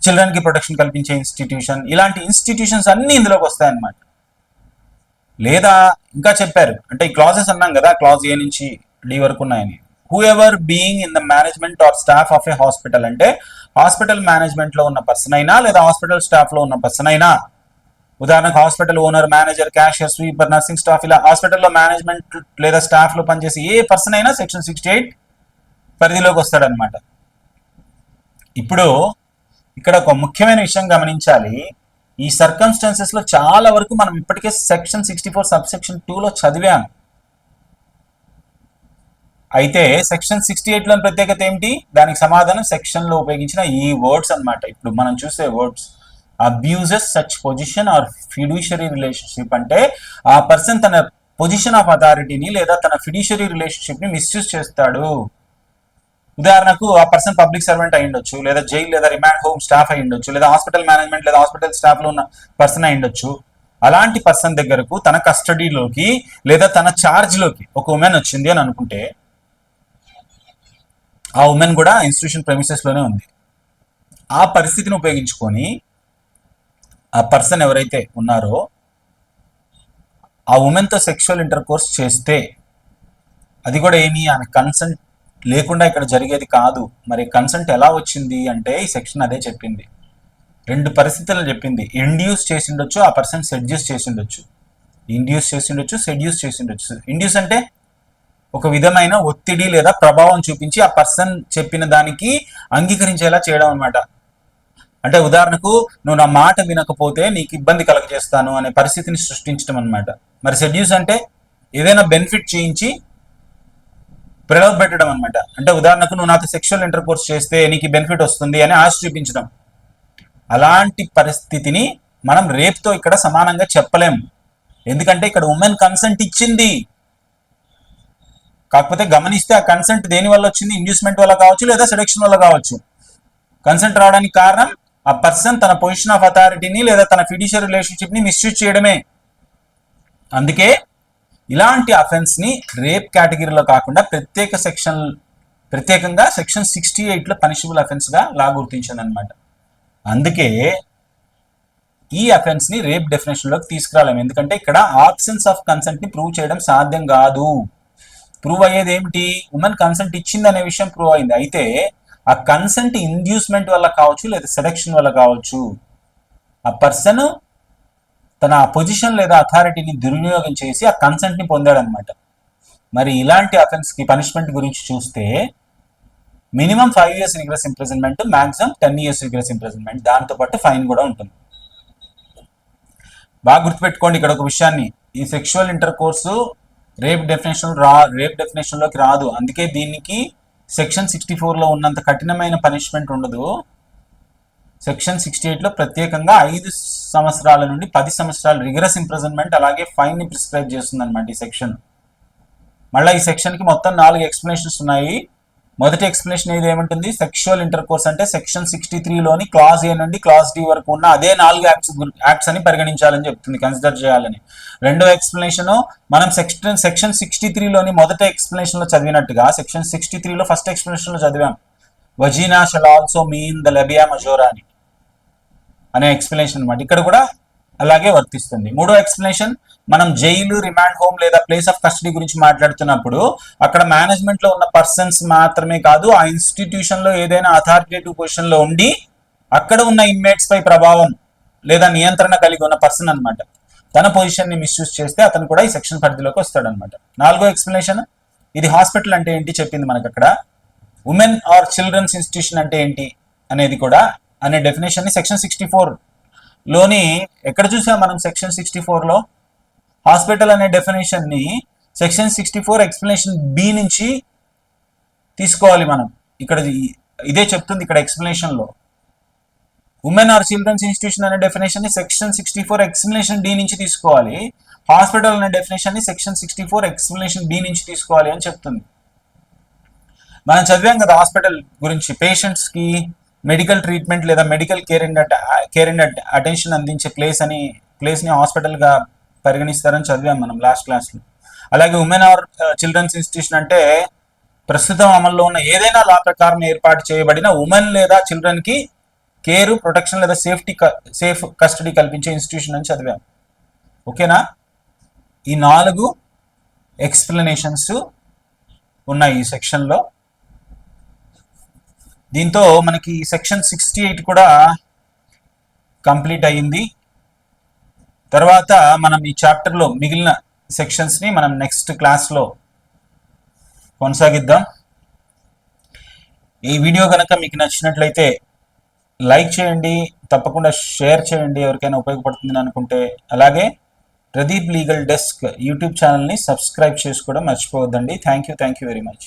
చిల్డ్రన్ కి ప్రొటెక్షన్ కల్పించే ఇన్స్టిట్యూషన్, ఇలాంటి ఇన్స్టిట్యూషన్స్ అన్ని ఇందులోకి వస్తాయన్నమాట. లేదా ఇంకా చెప్పారు అంటే ఈ క్లాజెస్ అన్నాం కదా, క్లాజ్ ఏ నుంచి డి వరకు ఉన్నాయని. Who ever being in the management or staff of A hospital అంటే హాస్పిటల్ మేనేజ్మెంట్ లో ఉన్న పర్సన్ అయినా లేదా హాస్పిటల్ స్టాఫ్ లో ఉన్న పర్సన్ అయినా. ఉదాహరణకు hospital owner, manager, cashier, sweeper, nursing staff, ఇలా హాస్పిటల్లో మేనేజ్మెంట్ లేదా స్టాఫ్ లో పనిచేసే ఏ పర్సన్ అయినా సెక్షన్ 68 పరిధిలోకి వస్తాడనమాట. ఇప్పుడు ఇక్కడ ఒక ముఖ్యమైన విషయం గమనించాలి, ఈ సర్కమ్స్టాన్సెస్ లో చాలా వరకు మనం ఇప్పటికే సెక్షన్ 64 సబ్ సెక్షన్ 2లో చదివాం. అయితే సెక్షన్ 68లోని ప్రత్యేకత ఏమిటి? దానికి సమాధానం సెక్షన్ లో ఉపయోగించిన ఈ వర్డ్స్ అనమాట. ఇప్పుడు మనం చూసే words abuses such position or fiduciary relationship అంటే ఆ పర్సన్ తన పొజిషన్ ఆఫ్ అథారిటీని లేదా తన ఫిడ్యూషరీ రిలేషన్షిప్ ని మిస్యూజ్ చేస్తాడు. ఉదాహరణకు ఆ పర్సన్ పబ్లిక్ సర్వెంట్ అయి ఉండొచ్చు, లేదా జైల్ లేదా రిమాండ్ హోమ్ స్టాఫ్ అయి ఉండొచ్చు, లేదా హాస్పిటల్ మేనేజ్మెంట్ లేదా హాస్పిటల్ స్టాఫ్ లో ఉన్న పర్సన్ అయి ఉండొచ్చు. అలాంటి పర్సన్ దగ్గరకు తన కస్టడీలోకి లేదా తన ఛార్జ్ లోకి ఒక ఉమెన్ వచ్చింది అని అనుకుంటే, ఆ ఉమెన్ కూడా ఇన్స్టిట్యూషన్ ప్రెమిసెస్ లోనే ఉంది. ఆ పరిస్థితిని ఉపయోగించుకొని ఆ పర్సన్ ఎవరైతే ఉన్నారో ఆ ఉమెన్ తో సెక్షువల్ ఇంటర్ కోర్స్ చేస్తే, అది కూడా ఏమి ఆమె కన్సెంట్ లేకుండా ఇక్కడ జరిగేది కాదు. మరి కన్సెంట్ ఎలా వచ్చింది అంటే ఈ సెక్షన్ అదే చెప్పింది, రెండు పరిస్థితులు చెప్పింది. ఇండ్యూస్ చేసిండొచ్చు, ఆ పర్సన్ సెడ్యూస్ చేసిండొచ్చు. ఇండ్యూస్ చేసిండొచ్చు, సెడ్యూస్ చేసిండొచ్చు. ఇండ్యూస్ అంటే ఒక విధమైన ఒత్తిడి లేదా ప్రభావం చూపించి ఆ పర్సన్ చెప్పిన దానికి అంగీకరించేలా చేయడం అనమాట. అంటే ఉదాహరణకు నువ్వు నా మాట వినకపోతే నీకు ఇబ్బంది కలగజేస్తాను అనే పరిస్థితిని సృష్టించడం అనమాట. మరి సెడ్యూస్ అంటే ఏదైనా బెనిఫిట్ చేయించి ప్రలోభ పెట్టడం అనమాట. అంటే ఉదాహరణకు నువ్వు నాతో సెక్షువల్ ఇంటర్ కోర్స్ చేస్తే నీకు బెనిఫిట్ వస్తుంది అని ఆశ చూపించడం. అలాంటి పరిస్థితిని మనం రేప్తో ఇక్కడ సమానంగా చెప్పలేం, ఎందుకంటే ఇక్కడ ఉమెన్ కన్సెంట్ ఇచ్చింది. కాకపోతే గమనిస్తే ఆ కన్సెంట్ దేని వల్ల వచ్చింది? ఇండ్యూస్మెంట్ వల్ల కావచ్చు లేదా సెడక్షన్ వల్ల కావచ్చు. కన్సెంట్ రావడానికి కారణం ఆ పర్సన్ తన పొజిషన్ ఆఫ్ అథారిటీని లేదా తన ఫిడ్యూషియరీ రిలేషన్షిప్ ని మిస్యూజ్ చేయడమే. అందుకే ఇలాంటి అఫెన్స్ ని రేప్ కేటగిరీలో కాకుండా ప్రత్యేకంగా సెక్షన్ 68లో పనిషబుల్ అఫెన్స్ గా లా గుర్తించింది అనమాట. అందుకే ఈ అఫెన్స్ ని రేప్ డెఫినేషన్ లోకి తీసుకురాలేము, ఎందుకంటే ఇక్కడ ఆబ్సెన్స్ ఆఫ్ కన్సెంట్ ని ప్రూవ్ చేయడం సాధ్యం కాదు. ప్రూవ్ అయ్యేది ఏమిటి? ఉమెన్ కన్సెంట్ ఇచ్చింది అనే విషయం ప్రూవ్ అయింది. అయితే ఆ కన్సెంట్ ఇండ్యూస్మెంట్ వల్ల కావచ్చు లేదా సెడక్షన్ వల్ల కావచ్చు, ఆ పర్సన్ తన పొజిషన్ లేదా అథారిటీని దుర్వినియోగం చేసి ఆ కన్సెంట్ ని పొందాడనమాట. మరి ఇలాంటి అఫెన్స్ కి పనిష్మెంట్ గురించి చూస్తే minimum 5 years rigorous imprisonment, maximum 10 years rigorous imprisonment, దాంతో పాటు ఫైన్ కూడా ఉంటుంది. బాగా గుర్తుపెట్టుకోండి ఇక్కడ ఒక విషయాన్ని, ఈ sexual inter course rape definition లోకి రాదు. అందుకే దీనికి సెక్షన్ 64లో ఉన్నంత కఠినమైన పనిష్మెంట్ ఉండదు. సెక్షన్ 68లో ప్రత్యేకంగా 5 సంవత్సరాల నుండి 10 సంవత్సరాల రిగరస్ ఇంప్రిజన్మెంట్ అలాగే ఫైన్ ని ప్రిస్క్రైబ్ చేస్తుంది అనమాట ఈ సెక్షన్. మళ్ళీ ఈ సెక్షన్ కి మొత్తం 4 ఎక్స్ప్లెనేషన్స్ ఉన్నాయి. మొదటి ఎక్స్ప్లెనేషన్ ఏది ఏమంటుంది? సెక్షువల్ ఇంటర్ కోర్స్ అంటే సెక్షన్ 63లోని క్లాజ్ ఏ నుండి క్లాజ్ డి వరకు ఉన్న అదే 4 యాక్ట్స్ అని పరిగణించాలని చెప్తుంది, కన్సిడర్ చేయాలని. రెండో ఎక్స్ప్లెనేషన్ మనం సెక్షన్ 63లోని మొదటి ఎక్స్ప్లెనేషన్ లో చదివినట్టుగా సెక్షన్ 63లో ఫస్ట్ ఎక్స్ప్లెనేషన్ లో చదివాం, vagina shall also mean the labia majora అనే ఎక్స్ప్లెనేషన్ అనమాట. ఇక్కడ కూడా అలాగే వర్తిస్తుంది. మూడో ఎక్స్ప్లెనేషన్ మనం జైలు, రిమాండ్ హోమ్ లేదా ప్లేస్ ఆఫ్ కస్టడీ గురించి మాట్లాడుతున్నప్పుడు అక్కడ మేనేజ్మెంట్ లో ఉన్న పర్సన్స్ మాత్రమే కాదు, ఆ ఇన్స్టిట్యూషన్ లో ఏదైనా అథారిటేటివ్ పొజిషన్ లో ఉండి అక్కడ ఉన్న ఇన్మేట్స్ పై ప్రభావం లేదా నియంత్రణ కలిగి ఉన్న పర్సన్ అనమాట. తన పొజిషన్ ని మిస్యూజ్ చేస్తే అతను కూడా ఈ సెక్షన్ పరిధిలోకి వస్తాడు అనమాట. నాలుగో ఎక్స్ప్లెనేషన్, ఇది హాస్పిటల్ అంటే ఏంటి చెప్పింది మనకు అక్కడ. ఉమెన్ ఆర్ చిల్డ్రన్స్ ఇన్స్టిట్యూషన్ అంటే ఏంటి అనేది కూడా అనే డెఫినేషన్ ని సెక్షన్ 64లోని ఎక్కడ చూసాం మనం? సెక్షన్ 64లో హాస్పిటల్ అనే డెఫినేషన్ ని సెక్షన్ 64 ఎక్స్ప్లెనేషన్ బి నుంచి తీసుకోవాలి మనం. ఇక్కడ ఇదే చెప్తుంది ఇక్కడ ఎక్స్ప్లెనేషన్ లో. ఉమెన్ ఆర్ చిల్డ్రన్స్ ఇన్స్టిట్యూషన్ అనే డెఫినేషన్ ని సెక్షన్ 64 ఎక్స్ప్లెనేషన్ డి నుంచి తీసుకోవాలి. హాస్పిటల్ అనే డెఫినేషన్ ని సెక్షన్ 64 ఎక్స్ప్లెనేషన్ బి నుంచి తీసుకోవాలి అని చెప్తుంది. మనం చదివాం కదా హాస్పిటల్ గురించి, పేషెంట్స్ కి మెడికల్ ట్రీట్మెంట్ లేదా మెడికల్ కేర్ అండ్ అటెన్షన్ అందించే ప్లేస్ ని హాస్పిటల్ గా పరిగణిస్తారని చదివాం మనం లాస్ట్ క్లాస్లో. అలాగే ఉమెన్ ఆర్ చిల్డ్రన్స్ ఇన్స్టిట్యూషన్ అంటే ప్రస్తుతం అమల్లో ఉన్న ఏదైనా లా ప్రకారం ఏర్పాటు చేయబడిన ఉమెన్ లేదా చిల్డ్రన్ కి కేర్, ప్రొటెక్షన్ లేదా సేఫ్ కస్టడీ కల్పించే ఇన్స్టిట్యూషన్ అని చదివాం. ఓకేనా? ఈ 4 ఎక్స్ప్లెనేషన్స్ ఉన్నాయి ఈ సెక్షన్లో. దీంతో మనకి సెక్షన్ 68 కూడా కంప్లీట్ అయ్యింది. తర్వాత మనం ఈ చాప్టర్లో మిగిలిన సెక్షన్స్ని మనం నెక్స్ట్ క్లాస్లో కొనసాగిద్దాం. ఈ వీడియో కనుక మీకు నచ్చినట్లయితే లైక్ చేయండి, తప్పకుండా షేర్ చేయండి ఎవరికైనా ఉపయోగపడుతుందని అనుకుంటే. అలాగే ప్రదీప్ లీగల్ డెస్క్ యూట్యూబ్ ఛానల్ని సబ్స్క్రైబ్ చేసుకోవడం మర్చిపోవద్దండి. Thank you very much.